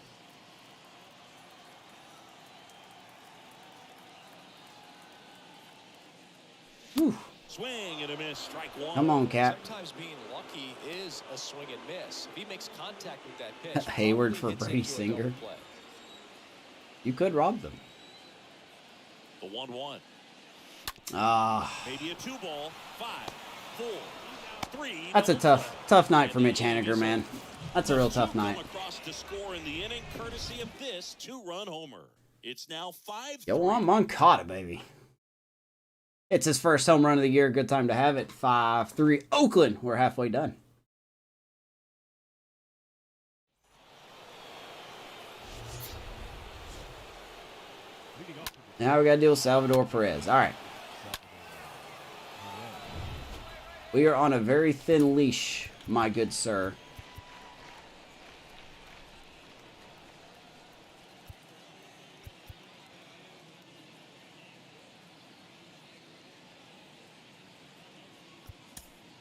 Whew. Swing and a miss, strike one. Come on, Cap. Sometimes being lucky is a swing and miss. If he makes contact with that pitch, Hayward for Brady Singer. You could rob them. The 1-1. Ah. Maybe a 2-ball. 5, 4, 3. That's a tough night for Mitch Haniger, man. That's a real tough night. Across to score in the inning, courtesy of this 2-run homer. It's now 5-3. Yoan Moncada, baby. It's his first home run of the year. Good time to have it. 5-3 Oakland. We're halfway done. Now we got to deal with Salvador Perez. All right. We are on a very thin leash, my good sir.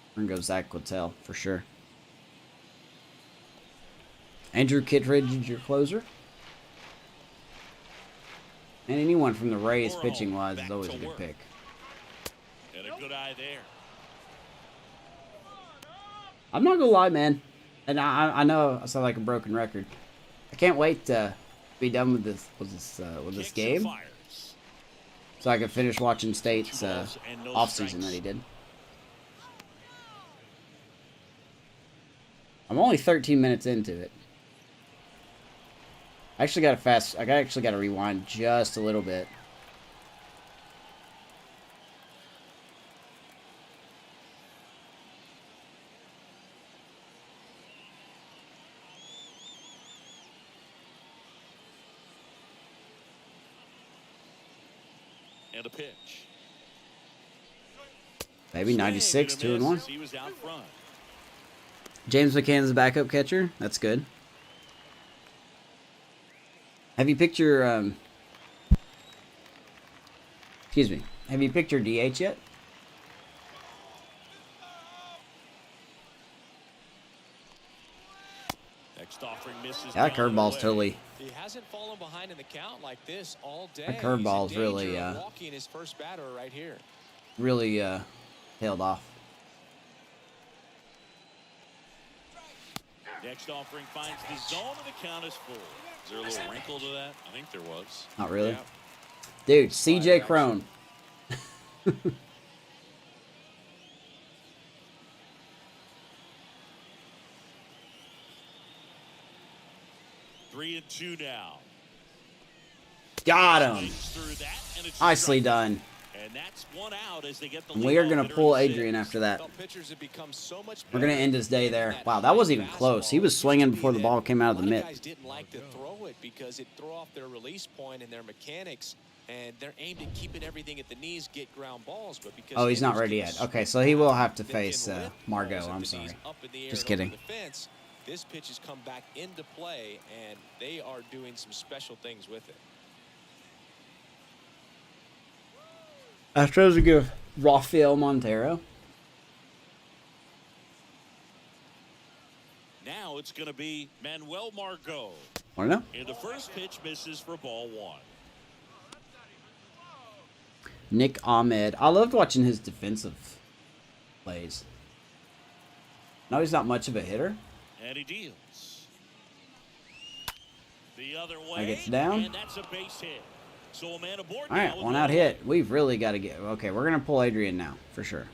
We're going to go Zach Quintel for sure. Andrew Kittredge is your closer. And anyone from the Rays pitching-wise is always a good pick. And a good eye there. I'm not gonna lie, man. And I know I sound like a broken record. I can't wait to be done with this game, so I can finish watching State's off season that he did. I'm only 13 minutes into it. I actually got to rewind just a little bit. And a pitch. Maybe 96, 2-1. He was out front. James McCann's the backup catcher. That's good. Have you picked your excuse me. Have you picked your DH yet? Next offering misses. Yeah, that curveball's totally. He hasn't fallen behind in the count like this all day. That curveball's really walking his first batter right here. Really tailed off. Next offering finds the zone and the count is full. Is there a little wrinkle to that? I think there was. Not really. Yeah. Dude, CJ Crone. 3-2 now. Got him. Nicely done. And that's one out as they get the We are going to pull Adrian after that. We're going to end his day there. Wow, that wasn't even close. He was swinging before the ball came out of the mitt. Guys didn't like to throw it because it threw off their release point and their mechanics, and they're aimed at keeping everything at the knees, get ground balls. But because oh, he's not ready yet. Okay, so he will have to face Margot. I'm sorry. Just kidding. This pitch has come back into play, and they are doing some special things with it. Astros would give Rafael Montero. Now it's going to be Manuel Margot. Want to know? And the first pitch misses for ball one. Nick Ahmed. I loved watching his defensive plays. No, he's not much of a hitter. And he deals. The other way. That gets down. And that's a base hit. So a man aboard. All right, one out hit. We've really got to get. Okay, we're gonna pull Adrian now for sure.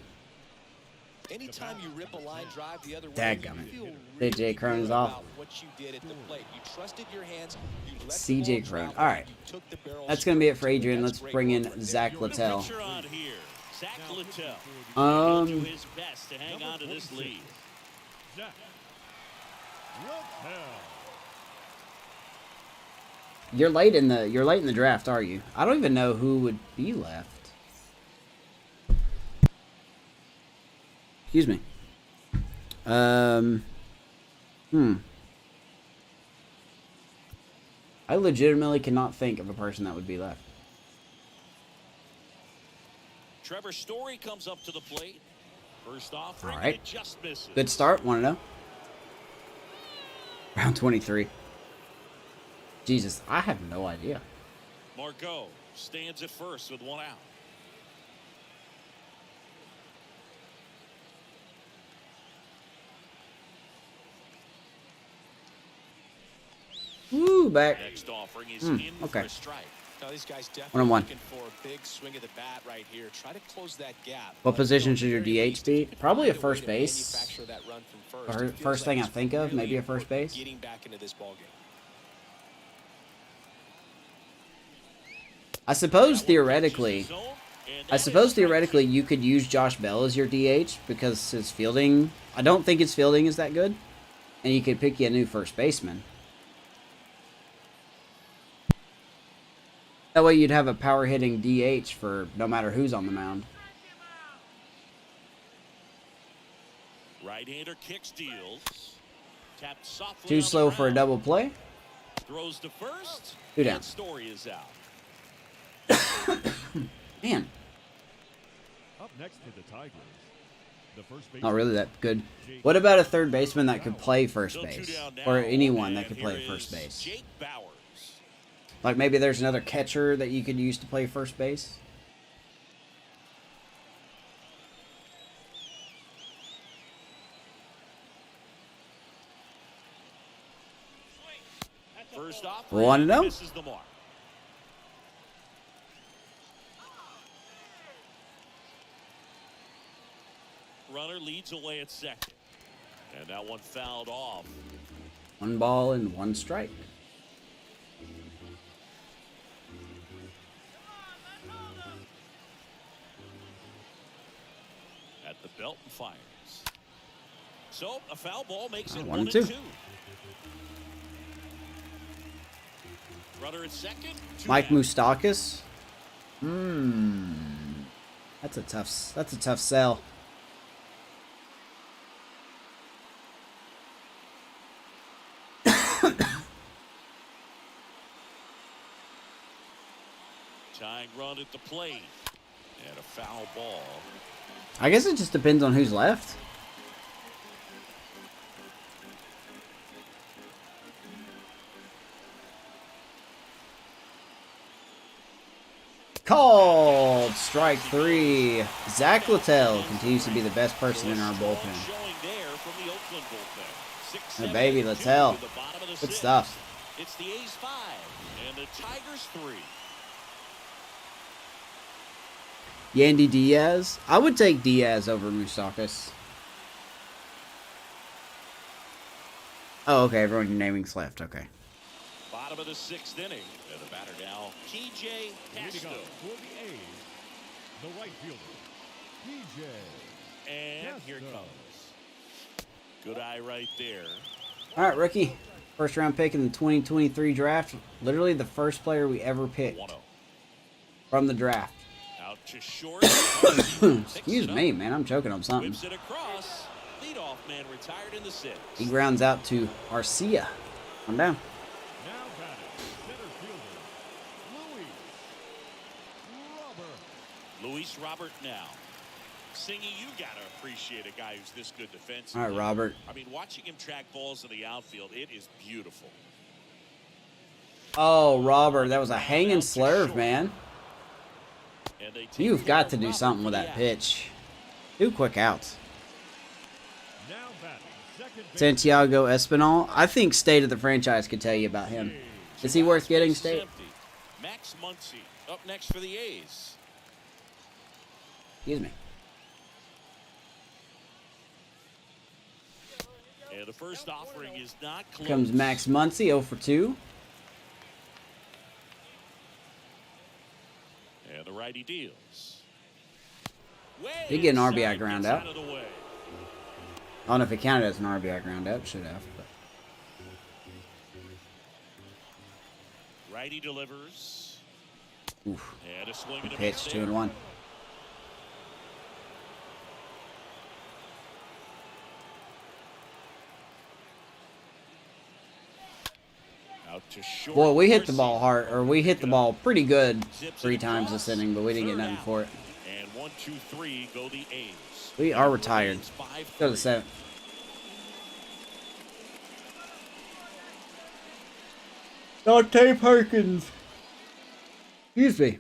Anytime you rip a line drive the other way, Dadgummit. CJ Crone's off. What you did at the plate. You trusted your hands. You let CJ Crone. All right, that's gonna be it for Adrian. Let's bring in Zach Littell. Zach Littell. Um. His best to hang on to this lead. Zach Littell. You're late in the draft, are you? I don't even know who would be left. Excuse me. I legitimately cannot think of a person that would be left. Trevor Story comes up to the plate. First off, all right. Just misses. Good start. Want to know? Round 23. Jesus, I have no idea. Margot stands at first with one out. Woo, back. Next offering is in okay. for a strike. Now, these guys definitely looking for a big swing of the bat right here. Try to close that gap. What position should your DH be? Probably a first base. First thing I think of, maybe a first base. Getting back into this ball game. I suppose theoretically you could use Josh Bell as your DH because his fielding, I don't think his fielding is that good. And you could pick you a new first baseman. That way you'd have a power hitting DH for no matter who's on the mound. Right-hander kicks, deals. Tapped softly. Too slow for a double play. Throws to first. Two down. Story is out. Man. Up next for the Tigers, the first baseman. Not really that good. What about a third baseman that could play first base? Or anyone that could play first base? Jake Bauers. Like maybe there's another catcher that you could use to play first base? First off, 1-0. misses the mark. Runner leads away at second. And that one fouled off. 1 ball and 1 strike. At the belt and fires. So a foul ball makes it 1-2. 1-2. Runner at second. Mike Moustakas. That's a tough sell. Tying run at the plate. And a foul ball. I guess it just depends on who's left. Called strike 3. Zach Littell continues to be the best person in our bullpen. Showing there from the Oakland bullpen. 6, Oh, baby, Littell. to the bottom of the Good 6th. stuff. It's the A's 5 and the Tigers 3. Yandy Diaz. I would take Diaz over Moustakas. Oh, okay. Everyone naming's left. Okay. Bottom of the 6th inning. And the batter now, PJ Leading Castro. up for the A's, the right fielder, PJ. And here it Castro. comes. Good eye right there. All right, rookie. First round pick in the 2023 draft. Literally the first player we ever picked 1-0. from the draft. Out to short. Excuse me, man. I'm choking on something. Whips it across. Leadoff man retired in the 6th. He grounds out to Arcia. I'm down. Now batting, center fielder, Luis Robert now. Singy, you got to appreciate a guy who's this good defensively. All right, Robert. I mean, watching him track balls in the outfield, it is beautiful. Oh, Robert. That was a hanging slurve, man. And they take You've care got of to do Robert something for with the that out. pitch. 2 quick outs. Now batting, second base, Santiago Espinal. I think State of the Franchise could tell you about him. Is he worth getting, Base is State? empty. Max Muncy up next for the A's. Excuse me. And the first offering is not close. Comes Max Muncy, 0 for 2. And the righty deals. Did get an Way RBI inside, ground gets out. of the way. I don't know if it counted as an RBI ground out. Should have. But. Righty delivers. Oof. And a swing and a Pitch, miss 2 there. and 1. Out to short. Boy, we hit the Mercy. ball hard, or we hit the ball pretty good Zips 3 it times across. this inning, but we didn't get Third nothing out. for it. And 1, 2, 3 go the A's. We are It retired. remains 5-3. Go to the 7th. Dante Perkins. Excuse me.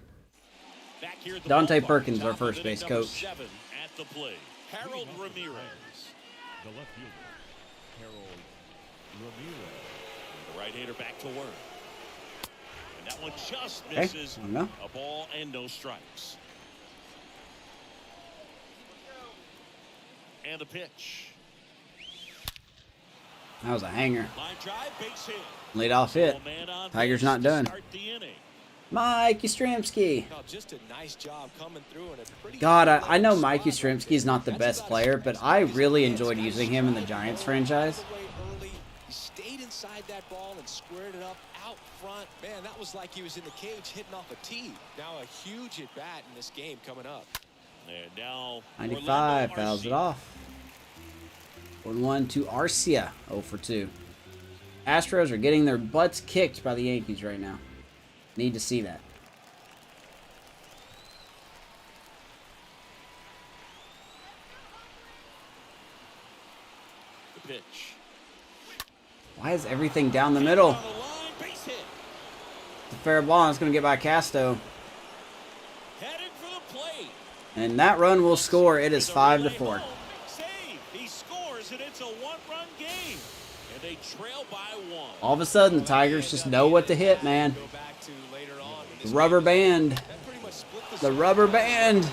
Back here at the Dante ballpark, Perkins, top our of first inning base number coach. 7 at the plate. Harold Ramirez. the left fielder, Harold Ramirez. The right-hander back to work. And that one just Okay, misses. I don't know. A ball and no strikes. And the pitch. That was a hanger. Line drive, base hit. Lead off hit. A man on Tigers base not to done. start the inning. Mike Yastrzemski. No, just a nice job coming through and a pretty God, good I know Mike spot right Yastrzemski is not the there. best That's player, about as but I nice as really it gets. enjoyed using him in the Giants franchise. Early, he stayed inside that ball and squared it up out front. Man, that was like he was in the cage hitting off a tee. Now a huge at bat in this game coming up. And now 95 Orlando fouls it Arcia. off. 1-1 to Arcia, 0 for 2. Astros are getting their butts kicked by the Yankees right now. Need to see that. The pitch. Why is everything down the middle? On the line, base hit. It's a fair ball. It's going to get by Casto. Headed for the plate. And that run will score. It is With a 5 to relay 4. home. Save. He scores, and it's a one-run game. And And they trail by 1. All of a sudden, the Tigers just know what to hit, man. The rubber band. The rubber band.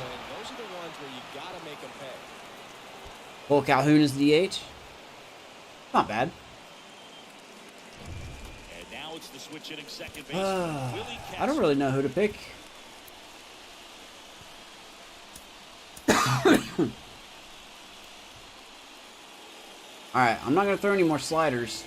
Well, Calhoun is DH. Not bad. And now it's the switch hitting second base. I don't really know who to pick. Alright, I'm not going to throw any more sliders.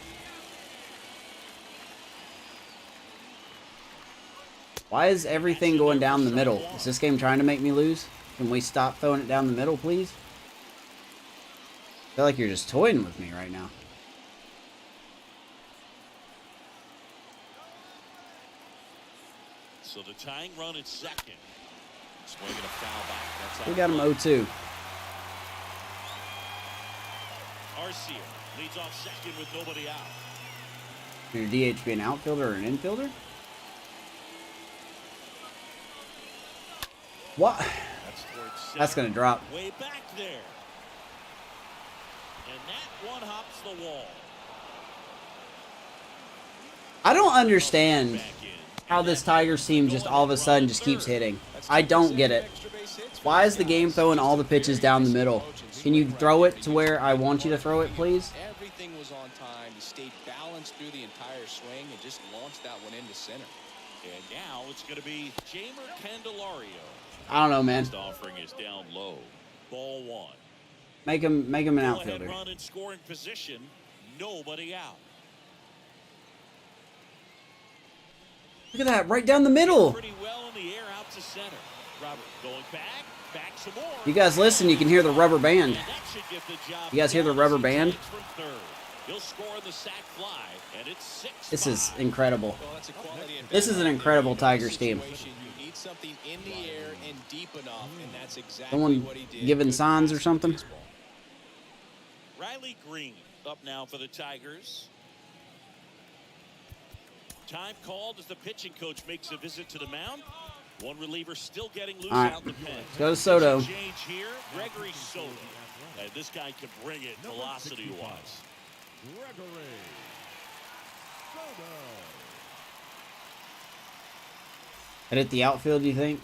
Why is everything going down the middle? Is this game trying to make me lose? Can we stop throwing it down the middle, please? I feel like you're just toying with me right now. So the tying run at second. Swinging a foul back. That's We got him 0-2. Arcia leads off second with nobody out. Your DH be an outfielder or an infielder? What? That's going to drop. Way back there. And that one hops the wall. I don't understand how this Tigers team just all of a sudden just keeps hitting. I don't get it. Why is the game throwing all the pitches down the middle? Can you throw it to where I want you to throw it, please? Everything was on time. He stayed balanced through the entire swing and just launched that one into center. And now it's going to be Jamer Candelario. I don't know, man. First offering is down low. Ball 1. Make him an Go ahead, outfielder. run in scoring position. Nobody out. Look at that, right down the middle. Pretty well in the air out to center. Robert going back some more. You guys listen, you can hear the rubber band. And that should get the job. You guys hear the rubber band? From third. He'll score the sac fly, and it's 6-5. This is incredible. Well, that's a quality This is an incredible Tigers team. You need something in the air and deep enough, and that's exactly Someone what he did. giving signs or something? Riley Green up now for the Tigers. Time called as the pitching coach makes a visit to the mound. One reliever still getting loose All right. out the pen. Go to Soto. Change here, Gregory Soto. And this guy can bring it velocity-wise. Gregory Soto. Head at the outfield, you think?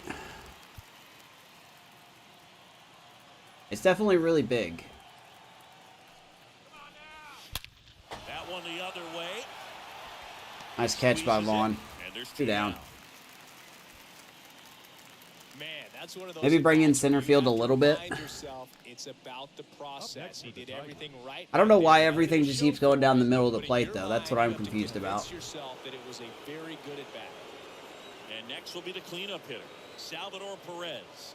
It's definitely really big. That one the other way. Nice catch by Squeezes Vaughn. it, and there's 2 down. Man, that's one of those Maybe bring in at-bats where center you field a have to little bit. remind yourself it's about the process. He did everything right. I don't know why there. everything just keeps going down the middle of the But in plate, your though. That's what mind, I'm you have to confused convince about. yourself that it was a very good at-bat. And next will be the cleanup hitter, Salvador Perez.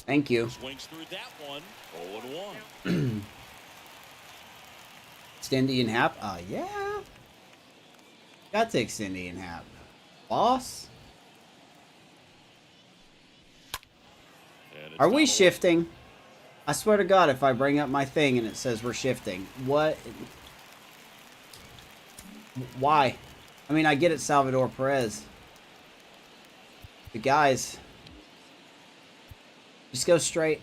Thank you. Swings through that one, 0-1. Extend Ian Happ? Yeah. Got to extend Ian Happ. Boss? And it's Are we foul away. shifting? I swear to God, if I bring up my thing and it says we're shifting, what? Why? I mean, I get it, Salvador Perez. The guys. Just go straight.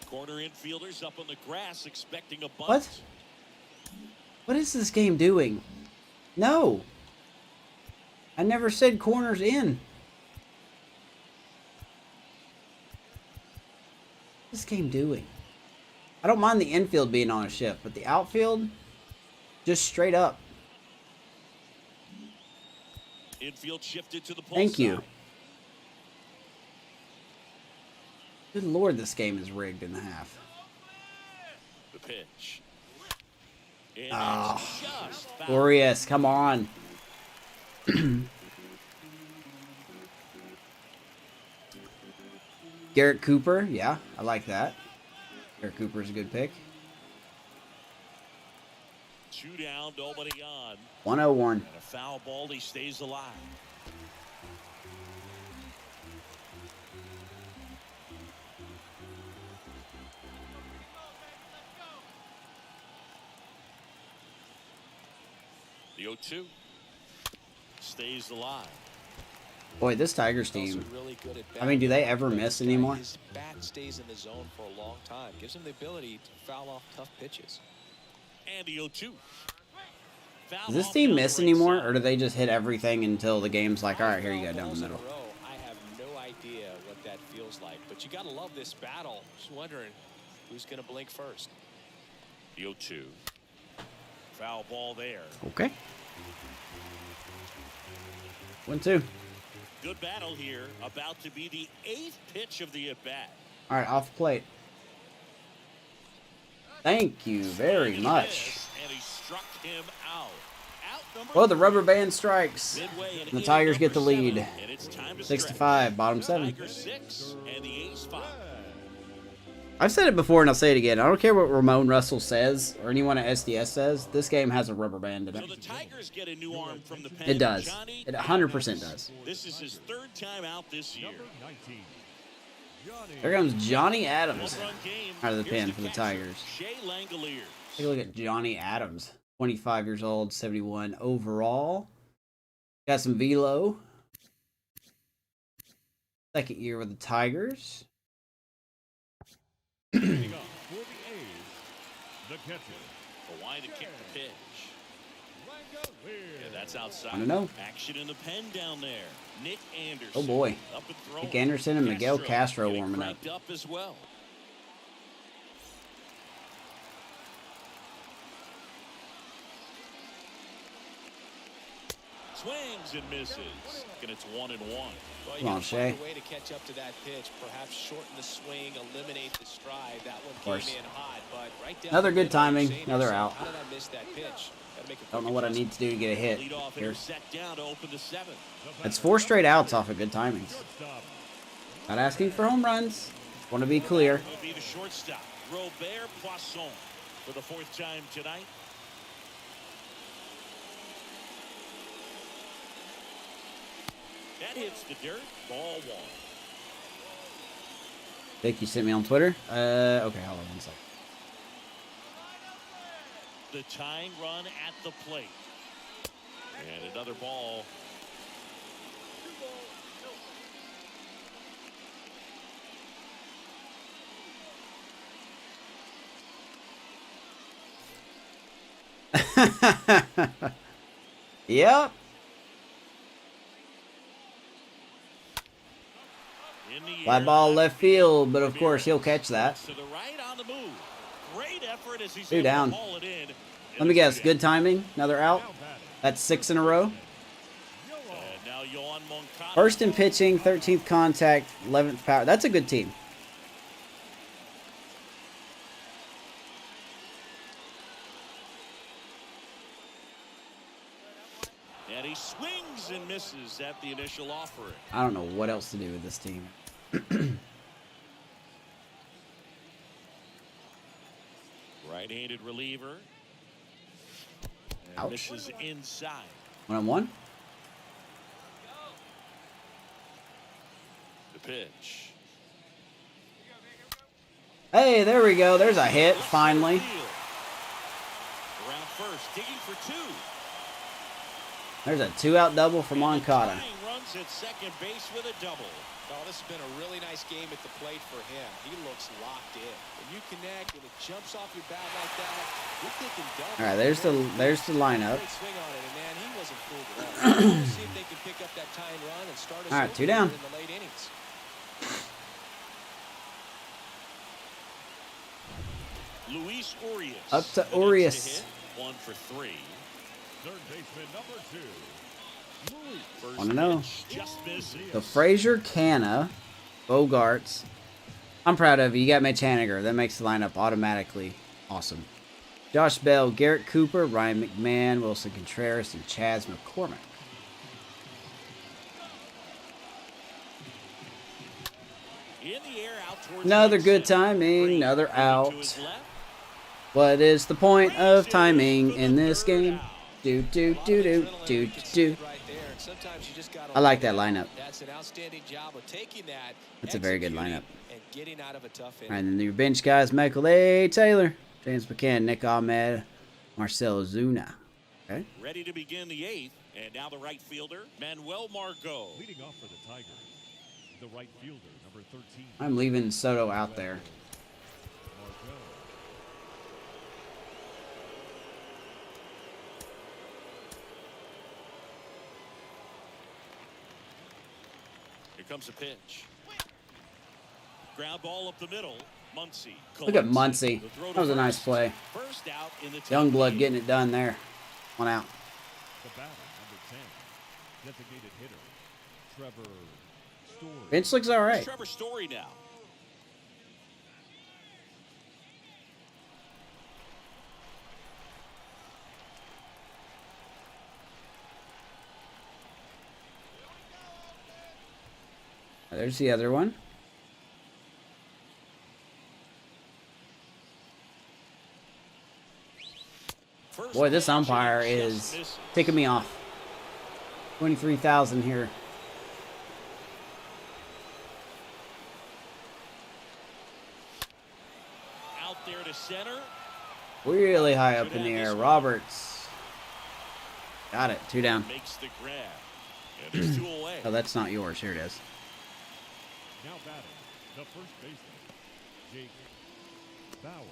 Corner infielders up on the grass expecting a bunt. What? What is this game doing? No. I never said corners in. What's this game doing? I don't mind the infield being on a shift, but the outfield, just straight up. Infield shifted to the pole Thank you. side. Good Lord, this game is rigged in the half. The pitch. And Oh, it's just foul. Glorious, come on. Garrett Cooper, yeah, I like that. Garrett Cooper's a good pick. 2 down, nobody on. 101. And a foul ball, he stays alive. The 0-2 stays alive. Boy, this Tigers Also team. really good at bat. I mean, do they ever miss This guy, anymore? His bat stays in the zone for a long time. Gives him the ability to foul off tough pitches. And the 0-2. Does this team miss anymore, or do they just hit everything until the game's like, all right, here you go, down the middle? I have no idea what that feels like, but you got to love this battle. Just wondering who's going to blink first. The 0-2. Foul ball there. Okay. 1-2. Good battle here. About to be the 8th pitch of the at-bat. All right, off the plate. Thank you very much. And he struck him out. Well, the rubber band strikes. And the Tigers get the lead. 6-5, bottom 7. I've said it before and I'll say it again. I don't care what Ramon Russell says or anyone at SDS says. This game has a rubber band in it. So the Tigers get a new arm from the pen. It does. It 100% does. This is his 3rd time out this year. There comes Johnny Adams out of the pen for the Tigers. Take a look at Johnny Adams. 25 years old, 71 overall. Got some velo. 2nd year with the Tigers. Leading off for the A's, the catcher. Wide to kick the pitch. Yeah, that's outside. I don't know. Action in the pen down there. Nick Anderson. Oh boy. Nick Anderson and Miguel Castro warming up. Up as well. Swings and misses. And it's 1-1. Well, Come on, Shea. A way to catch up to that pitch, perhaps shorten the swing, eliminate the stride. That one came in hot, but right down Another good the middle, timing. Shane Another yourself, out. how did I miss that pitch? Gotta make a Don't know quick what I adjustment. need to do to get a hit Lead off here. set down to open the 7th. That's 4 straight outs off of good timings. Not asking for home runs. Just want to be clear. Will be the shortstop, Robert Poisson, for the 4th time tonight. That hits the dirt. Ball 1. Vic, you sent me on Twitter. Okay, hold on one second. The tying run at the plate. And another ball. Yep. Fly ball left field, but of course he'll catch that. To the right on the move. Great effort as he's 2 down. able to haul it in. Let me guess. Good timing. Another out. That's 6 in a row. And now Yohan Moncada. First in pitching, 13th contact, 11th power. That's a good team. And he swings and misses at the initial offering. I don't know what else to do with this team. Right-handed reliever. And Ouch. misses inside. 1-on-1. The pitch. Hey, there we go. There's a hit, finally. Around first, digging for 2. There's a 2-out double for Moncada. Runs at second base with a double. Oh, this has been a really nice game at the plate for him. He looks locked in. When you connect and it jumps off your bat like that, you're thinking double. All right, there's the lineup. Great swing on it, and man, he wasn't fooled at all. We'll see if they can pick up that tying run and start us All right, over 2 down. in the late innings. Luis Urias. Up to The next Urias. to hit, 1 for 3. Third baseman number 2. Louis. First Wanna know. pitch just misses. So Frazier, Canna, Bogarts. I'm proud of you. You got Mitch Haniger. That makes the lineup automatically awesome. Josh Bell, Garrett Cooper, Ryan McMahon, Wilson Contreras, and Chaz McCormick. In the air, out towards Another right good center. timing, Green another moving to out. his left. What is the point of timing in this game? Do, do, do, do, do, do. I like that lineup. That's an outstanding job of taking that. That's a very good lineup. And getting out of a tough All right, and then your bench guys, Michael A. Taylor, James McCann, Nick Ahmed, Marcelo Zuna. Okay. Ready to begin the 8th. And now the right fielder, Manuel Margot. Leading off for the Tigers, the right fielder, number 13. I'm leaving Soto out there. comes a pitch. Ground ball up the middle. Muncy. Look at Muncy. That was a nice play. First out in the Youngblood getting it done there. 1 out. The batter, number 10, designated hitter, Trevor Story. Bench looks all right. Trevor Story now. There's the other one. Boy, this umpire is ticking me off. 23,000 here. Out there to center. Really high up in the air. Roberts. Got it. 2 down. Makes the grab. And there's 2 away. Oh, that's not yours. Here it is. Now batting, the first baseman, Jake Bauer.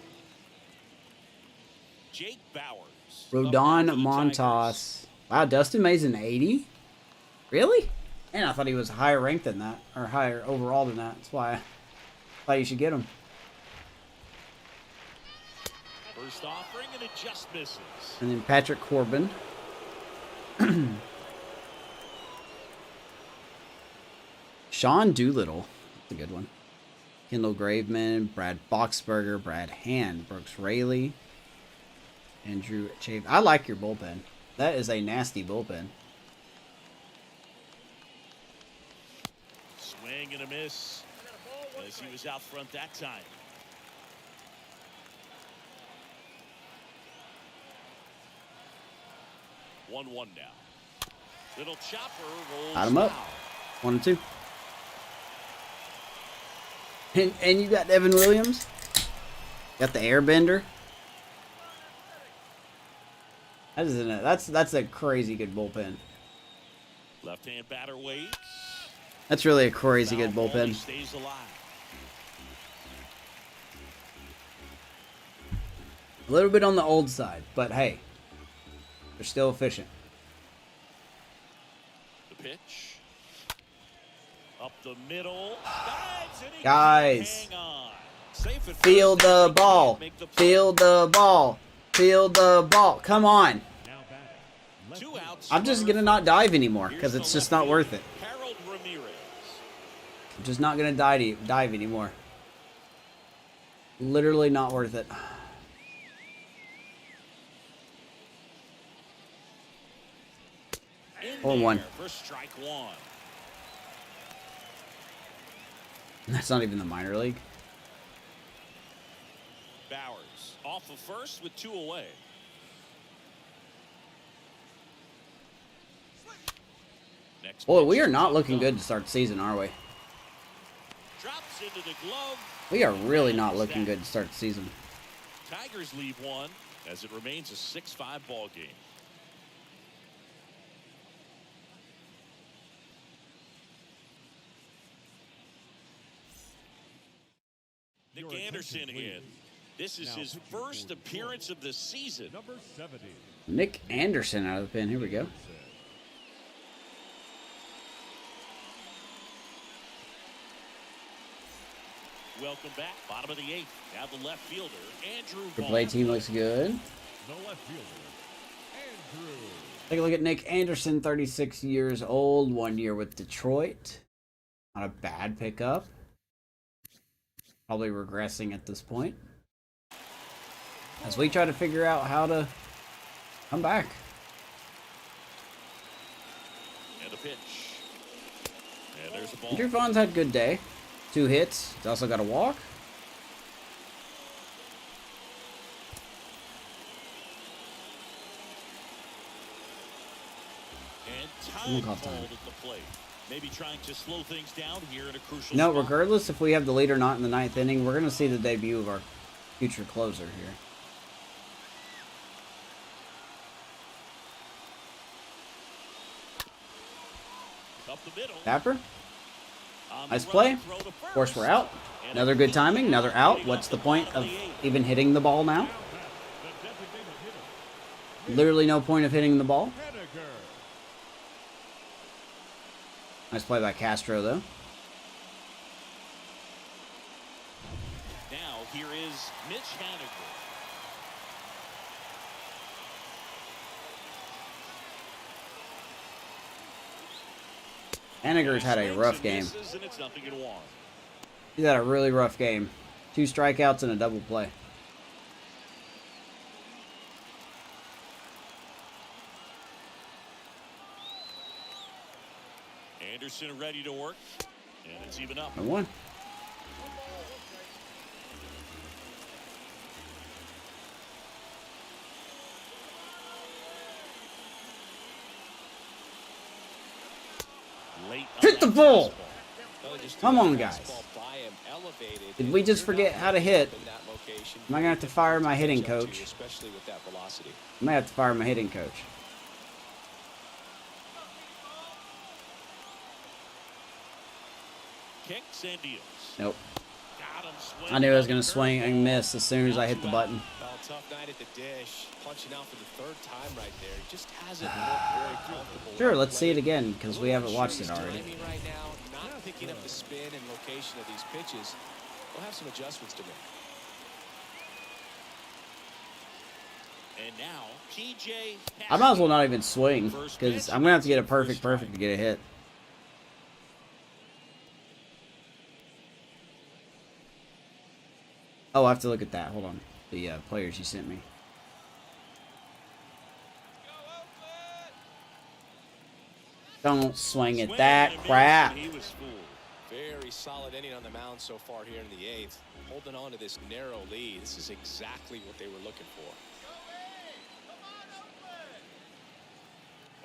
Jake Bowers. Rodon Montas. Wow, Dustin May's an 80? Really? And I thought he was higher ranked than that. Or higher overall than that. That's why I thought you should get him. First offering and it just misses. And then Patrick Corbin. Sean Doolittle. That's a good one. Kendall Graveman, Brad Boxberger, Brad Hand, Brooks Raley, Andrew Chave. I like your bullpen. That is a nasty bullpen. Swing and a miss as he was out front that time. One now. Little chopper rolls. Got him up. Out. 1 and 2. And you got Evan Williams. Got the airbender. That's a crazy good bullpen. Left-hand batter waits. That's really a crazy good Foul ball, he bullpen. stays alive. A little bit on the old side, but hey, they're still efficient. The pitch. Up the middle. Dives and he Guys, can't hang on. Safe at field first, the he ball. can't make the play. Field the ball. Field the ball. Come on. Now batting, left 2 field, outs. I'm just going to not dive anymore because Here's it's the just left not worth it. fielder, Harold Ramirez. I'm just not going to dive anymore. Literally not worth it. In 0-1. there for strike 1. That's not even the minor league. Bowers off of first with 2 away. Next Boy, pitch we are is not up looking top. good to start the season, are we? Drops into the glove. We are really not And looking that. good to start the season. Tigers leave 1 as it remains a 6-5 ball game. Nick Your Anderson attention, again. please. This is Now his pitching first for the appearance of the season. number 70. Nick Anderson out of the pen. Here we go. Welcome back. Bottom of the 8th. Now the left fielder, Andrew The Vaughn. play team looks good. The left fielder, Andrew. Take a look at Nick Anderson, 36 years old, 1 year with Detroit. Not a bad pickup. Probably regressing at this point. As we try to figure out how to come back. And a pitch. And there's a ball. Andrew Vaughn's had a good day. 2 hits. He's also got a walk. And time call called time. at the plate. Maybe trying to slow things down here in a crucial No, spot. regardless if we have the lead or not in the 9th inning, we're going to see the debut of our future closer here. Up the middle. Tapper, On the nice run, play. throw to Of course, first. we're out. And Another a good clean timing, another out. getting What's up the the point bottom of the 8th. even hitting the ball now? Now batting, the designated hitter, Literally no point of hitting the ball. Henniger. Nice play by Castro, though. Mitch Haniger. Haniger's had a rough game. And it's 0-1. He's had a really rough game. 2 strikeouts and a double play. Anderson ready to work, and it's even up. 1. Hit the ball! Come on, guys. Did we just forget how to hit? Am I going to have to fire my hitting coach? I might have to fire my hitting coach. Kicks and deals. Nope. I knew I was going to swing and miss as soon as I hit the button. Well, tough night at the dish. Punching out for the 3rd time right there. He just hasn't looked very comfortable. Sure, let's see it again because we haven't watched it already. Right now, not picking up the spin and location of these pitches. We'll have some adjustments to make. And now, PJ. I might as well not even swing because I'm going to have to get a perfect to get a hit. Oh, I have to look at that. Hold on. The players you sent me. Don't swing at that crap. He was fooled. Very solid inning on the mound so far here in the 8th. Holding on to this narrow lead. This is exactly what they were looking for.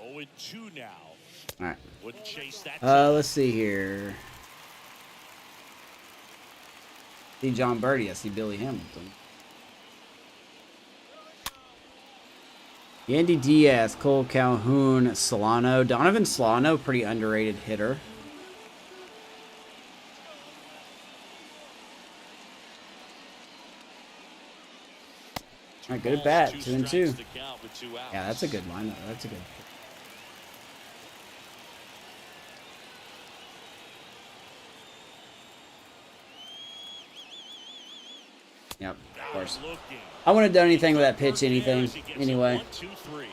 0-2 now. All right. Wouldn't chase that. Let's see here. See John Birdie. I see Billy Hamilton. Yandy Diaz, Cole Calhoun, Solano. Donovan Solano, pretty underrated hitter. All right, good at bat. 2-2. Yeah, that's a good line. That's a good. Yep, of course. I wouldn't have done anything with that pitch, anyway. 1-2-3.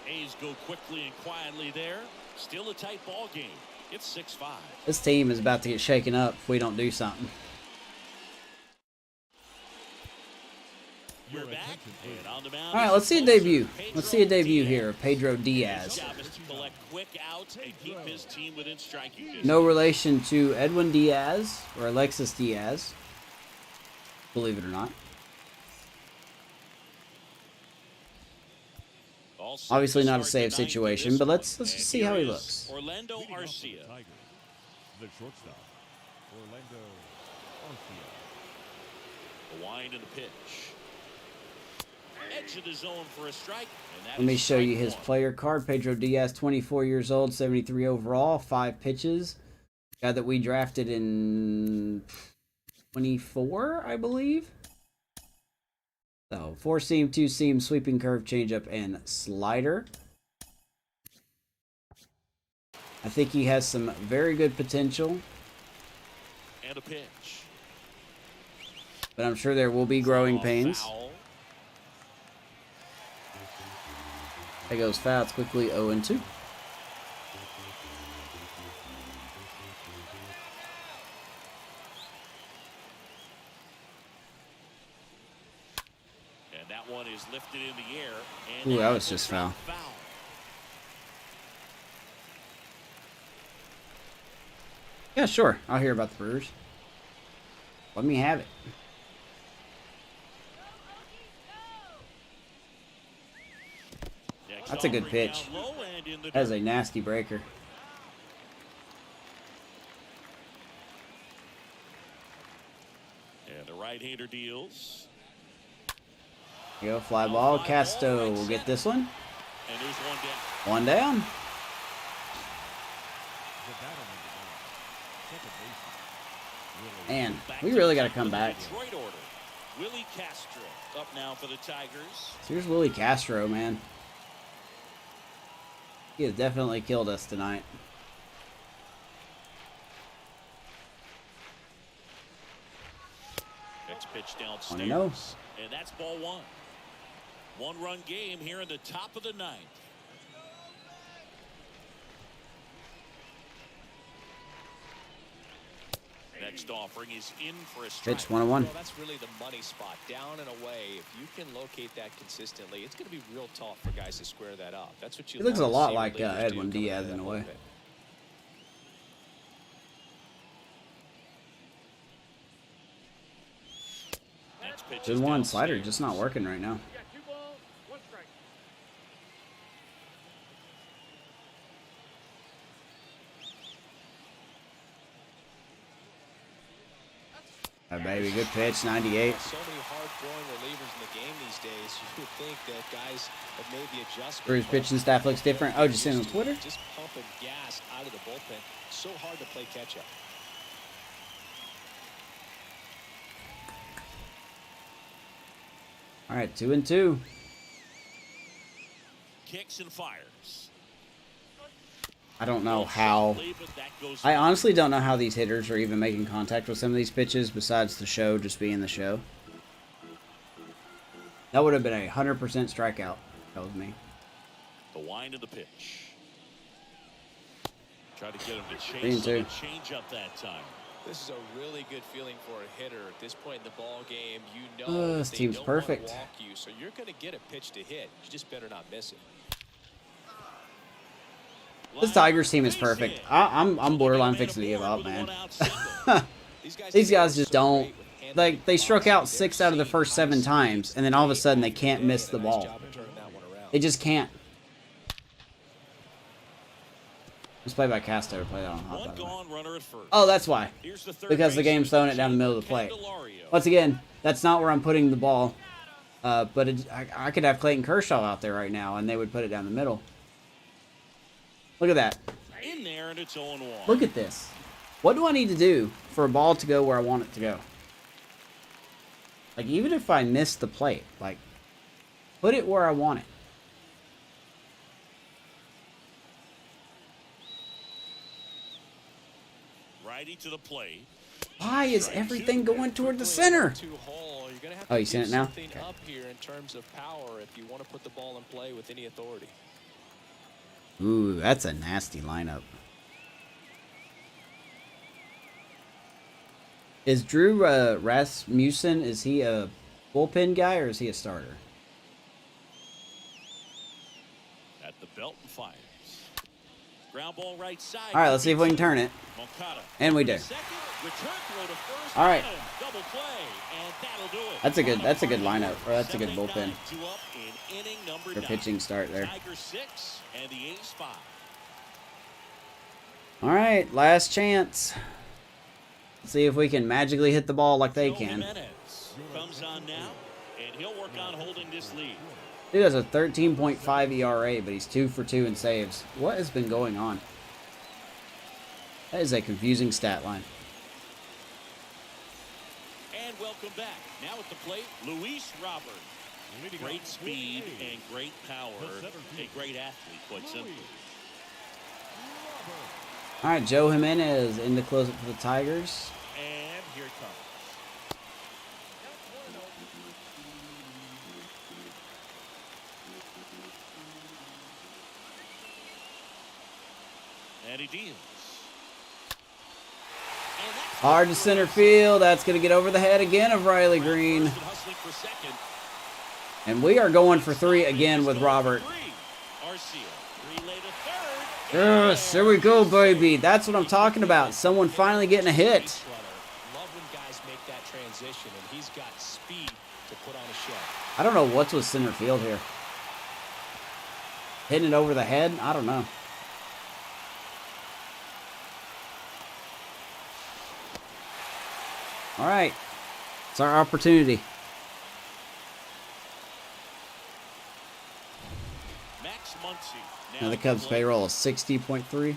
A's go quickly and quietly there. Still a tight ball game. It's 6-5. This team is about to get shaken up if we don't do something. We're back. And on the mound. All right, let's see a debut. Let's see a debut here. Pedro Diaz. His job is to collect quick outs and keep his team within striking distance. No relation to Edwin Diaz or Alexis Diaz. Believe it or not. Obviously not a safe situation, but let's just see how he looks. Orlando Arcia. The shortstop, Orlando Arcia. A wind in the pitch. Edge of the zone for a strike. Let me show you his player card. Pedro Diaz, 24 years old, 73 overall, 5 pitches. Guy that we drafted in 24, I believe. So, 4-seam, 2-seam, sweeping curve, changeup, and slider. I think he has some very good potential. And a pitch. But I'm sure there will be growing pains. Foul. That goes foul. It's quickly 0-2. One is lifted in the air. Ooh, that was just foul. Yeah, sure. I'll hear about the Brewers. Let me have it. That's a good pitch. That is a nasty breaker. And the right-hander deals. Here you go, fly ball. Casto will get this one. And there's one down. Man, we really got to come back. Willie Castro up now for the Tigers. So here's Willie Castro, man. He has definitely killed us tonight. pitch downstairs. 1-0. And that's ball one. One-run game here in the top of the ninth. Next offering is in for a strike. Pitch 1-1. Well, that's really the money spot. Down and away. If you can locate that consistently, it's going to be real tough for guys to square that up. That's what you. He looks a want to lot see like relievers do Edwin coming Diaz into in that a way. bullpen. Next pitch is 2-1 slider downstairs. just not working right now. Oh, baby, good pitch, 98. So many hard-throwing relievers in the game these days. You would think that guys have made the adjustment. Drew's pitching staff looks different. Oh, just seen on Twitter? Just pumping gas out of the bullpen. So hard to play catch-up. All right, 2-2. Kicks and fires. I don't know how. I honestly don't know how these hitters are even making contact with some of these pitches besides the show just being the show. That would have been a 100% strikeout. That was me. The wind of the pitch. Try to get him to 3-2. change up that time. This is a really good feeling for a hitter at this point in the ball game. You know This they team's don't want to perfect. walk you, so you're going to get a pitch to hit. You just better not miss it. This Tigers team is perfect. I'm borderline fixing to give up, man. These guys just don't. Like, they struck out 6 out of the first 7 times, and then all of a sudden they can't miss the ball. They just can't. Let's play by Casto. Play that on hot. By the way. Oh, that's why. Because the game's throwing it down the middle of the plate. Once again, that's not where I'm putting the ball. But I could have Clayton Kershaw out there right now, and they would put it down the middle. Look at that. In there, and it's 0-1. Look at this. What do I need to do for a ball to go where I want it to go? Like, even if I miss the plate, like, put it where I want it. Righty to the plate. Why is everything going toward the center? Oh, you seen it now? Okay. Up here in terms of power if you want to put the ball in play with any authority. Ooh, that's a nasty lineup. Is Drew Rasmussen, is he a bullpen guy or is he a starter? At the belt and fires. Ground ball right side. All right, let's see if we can turn it. And we do. All right. That's a good lineup, or that's a good bullpen. For pitching start there. All right, last chance. Let's see if we can magically hit the ball like they can. Comes on now, and he'll work on holding this lead. Dude has a 13.5 ERA, but he's 2 for 2 in saves. What has been going on? That is a confusing stat line. And welcome back. Now at the plate, Luis Robert. Great speed and great power. A great athlete, quite simply. All right, Joe Jimenez in to close it for the Tigers. And here it comes. And he deals. Hard to center field. That's going to get over the head again of Riley Green. And we are going for 3 again with Robert. Yes, there we go, baby. That's what I'm talking about. Someone finally getting a hit. Love when guys make that transition, and he's got speed to put on a show. I don't know what's with center field here. Hitting it over the head? I don't know. All right. It's our opportunity. Max Muncy. Now the Cubs payroll is 60.3. Now batting,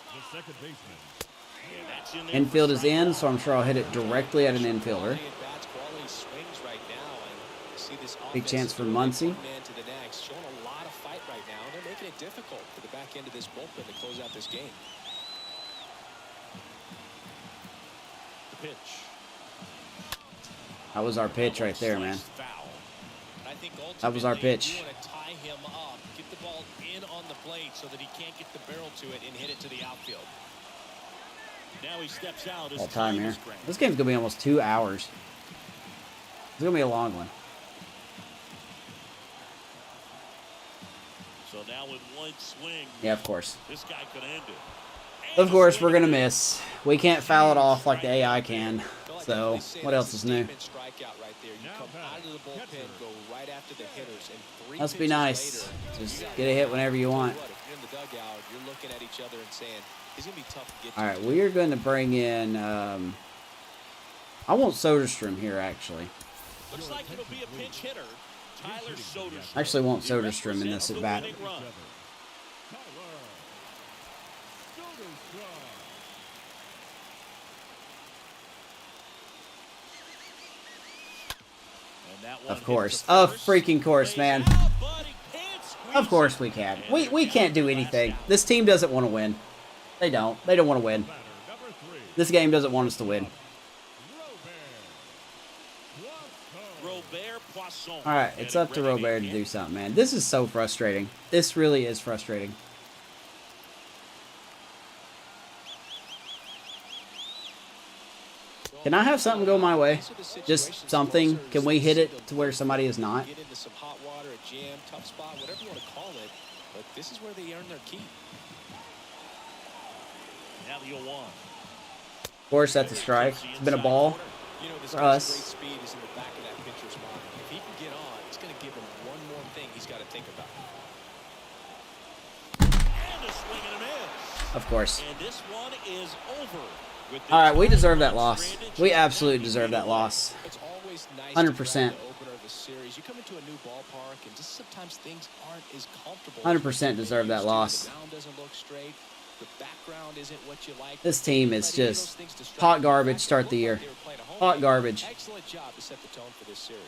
the second baseman. Infield is in, so I'm sure I'll hit it directly at an infielder. Big chance for Muncy. Showing a lot of fight right now. They're making it difficult for the back end of this bullpen to close out this game. The pitch. That was our pitch right there, man. That was our pitch. You want to tie him up, get the ball in on the plate so that he can't get the barrel to it and hit it to the outfield. Now he steps out. All time here. This game's gonna be almost 2 hours. It's gonna be a long one. So now with one swing. Yeah, of course. This guy could end it. Of course, we're gonna miss. We can't foul it off like the AI can. So, what else is new? Must be nice. Just get a hit whenever you want. Alright, we are going to bring in... I want Soderstrom here, actually. Looks like it'll be a pinch hitter. Tyler Soderstrom. I actually want Soderstrom in this at-bat. Of course. Of freaking course, man. Of course we can. We can't do anything. This team doesn't want to win. They don't. They don't want to win. This game doesn't want us to win. Alright, it's up to Robert to do something, man. This is so frustrating. This really is frustrating. Can I have something go my way? Just something. Can we hit it to where somebody is not? Get into some hot water, a jam, tough spot, whatever you want to call it. But this is where they earn their keep. Now the 0-1. Of course, that's a strike. It's been a ball for us. Great speed is in the back of that pitcher's mind. If he can get on, it's going to give him one more thing he's got to think about. And a swing and a miss. Of course. And this one is over. Alright, we deserve that loss. We absolutely deserve that loss. It's always nice 100%. to opener of the series. You come into a new ballpark and just sometimes things aren't as comfortable. 100% deserve that loss. The ground doesn't look straight. The background isn't what you like. This team is just hot garbage start the year. Hot garbage. Excellent job to set the tone for this series.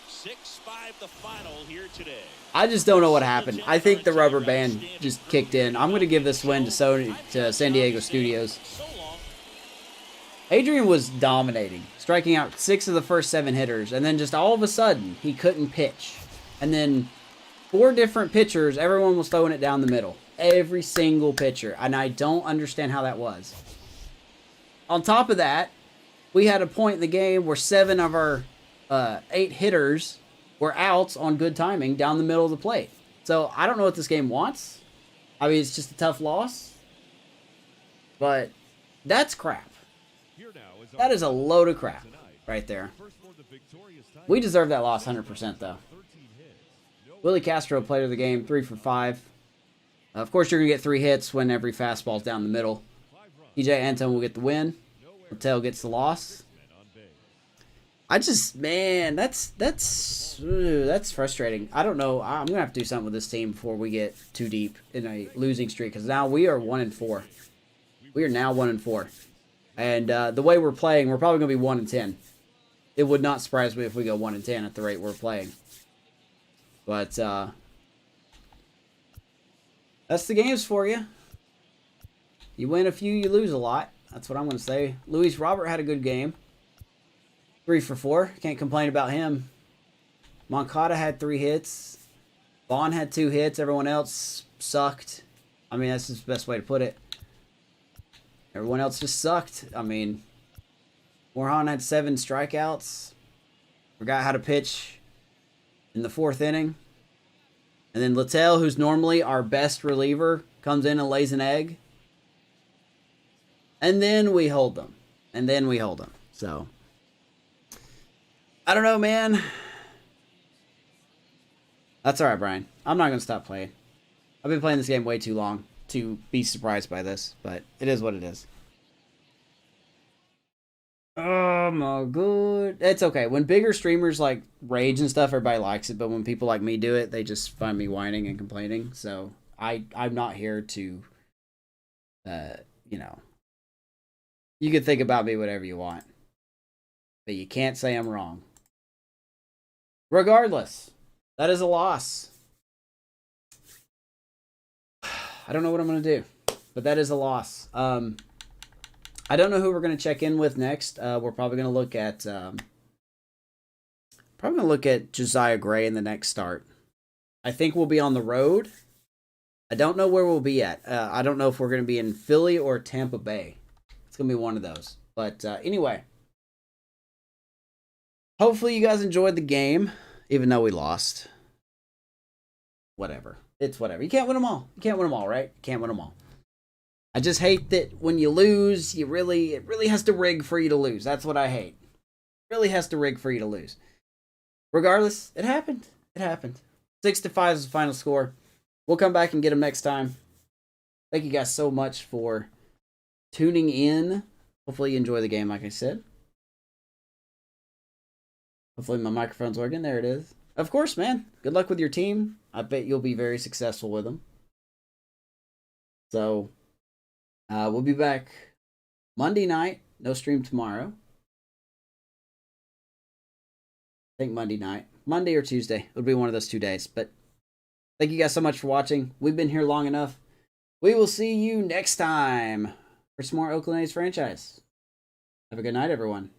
6-5 the final here today. I just don't know what happened. I think the rubber band just kicked in. I'm going to give this win to San Diego Studios. Adrian was dominating, striking out 6 of the first 7 hitters, and then just all of a sudden, he couldn't pitch. And then 4 different pitchers, everyone was throwing it down the middle. Every single pitcher, and I don't understand how that was. On top of that, we had a point in the game where 7 of our 8 hitters were outs on good timing down the middle of the plate. So, I don't know what this game wants. I mean, it's just a tough loss. But, that's crap. That is a load of crap right there. We deserve that loss 100% though. Willie Castro, player of the game, 3 for 5. Of course, you're going to get 3 hits when every fastball's down the middle. TJ Antone will get the win. Mattel gets the loss. I just, man, that's frustrating. I don't know. I'm going to have to do something with this team before we get too deep in a losing streak, because now we are 1-4. We are now 1-4. And the way we're playing, we're probably going to be 1-10. It would not surprise me if we go 1-10 at the rate we're playing. But that's the games for you. You win a few, you lose a lot. That's what I'm going to say. Luis Robert had a good game. 3 for 4. Can't complain about him. Moncada had 3 hits. Vaughn had 2 hits. Everyone else sucked. I mean, that's just the best way to put it. Everyone else just sucked. I mean, Morejon had 7 strikeouts. Forgot how to pitch in the 4th inning. And then Littell, who's normally our best reliever, comes in and lays an egg. And then we hold them. So, I don't know, man. That's alright, Brian. I'm not going to stop playing. I've been playing this game way too long to be surprised by this, but it is what it is. Oh my god. It's okay. When bigger streamers like rage and stuff, everybody likes it, but when people like me do it, they just find me whining and complaining. So I'm not here to you know. You can think about me whatever you want. But you can't say I'm wrong. Regardless, that is a loss. I don't know what I'm going to do, but that is a loss. I don't know who we're going to check in with next. We're probably going to look at Probably going to look at Josiah Gray in the next start. I think we'll be on the road. I don't know where we'll be at. I don't know if we're going to be in Philly or Tampa Bay. It's going to be one of those. But anyway, hopefully you guys enjoyed the game, even though we lost. Whatever. It's whatever. You can't win them all. You can't win them all, right? You can't win them all. I just hate that when you lose, it really has to rig for you to lose. That's what I hate. It really has to rig for you to lose. Regardless, it happened. It happened. 6-5 is the final score. We'll come back and get them next time. Thank you guys so much for tuning in. Hopefully you enjoy the game, like I said. Hopefully my microphone's working. There it is. Of course, man. Good luck with your team. I bet you'll be very successful with them. So, we'll be back Monday night. No stream tomorrow. I think Monday night. Monday or Tuesday. It'll be one of those 2 days. But thank you guys so much for watching. We've been here long enough. We will see you next time for some more Oakland A's franchise. Have a good night, everyone.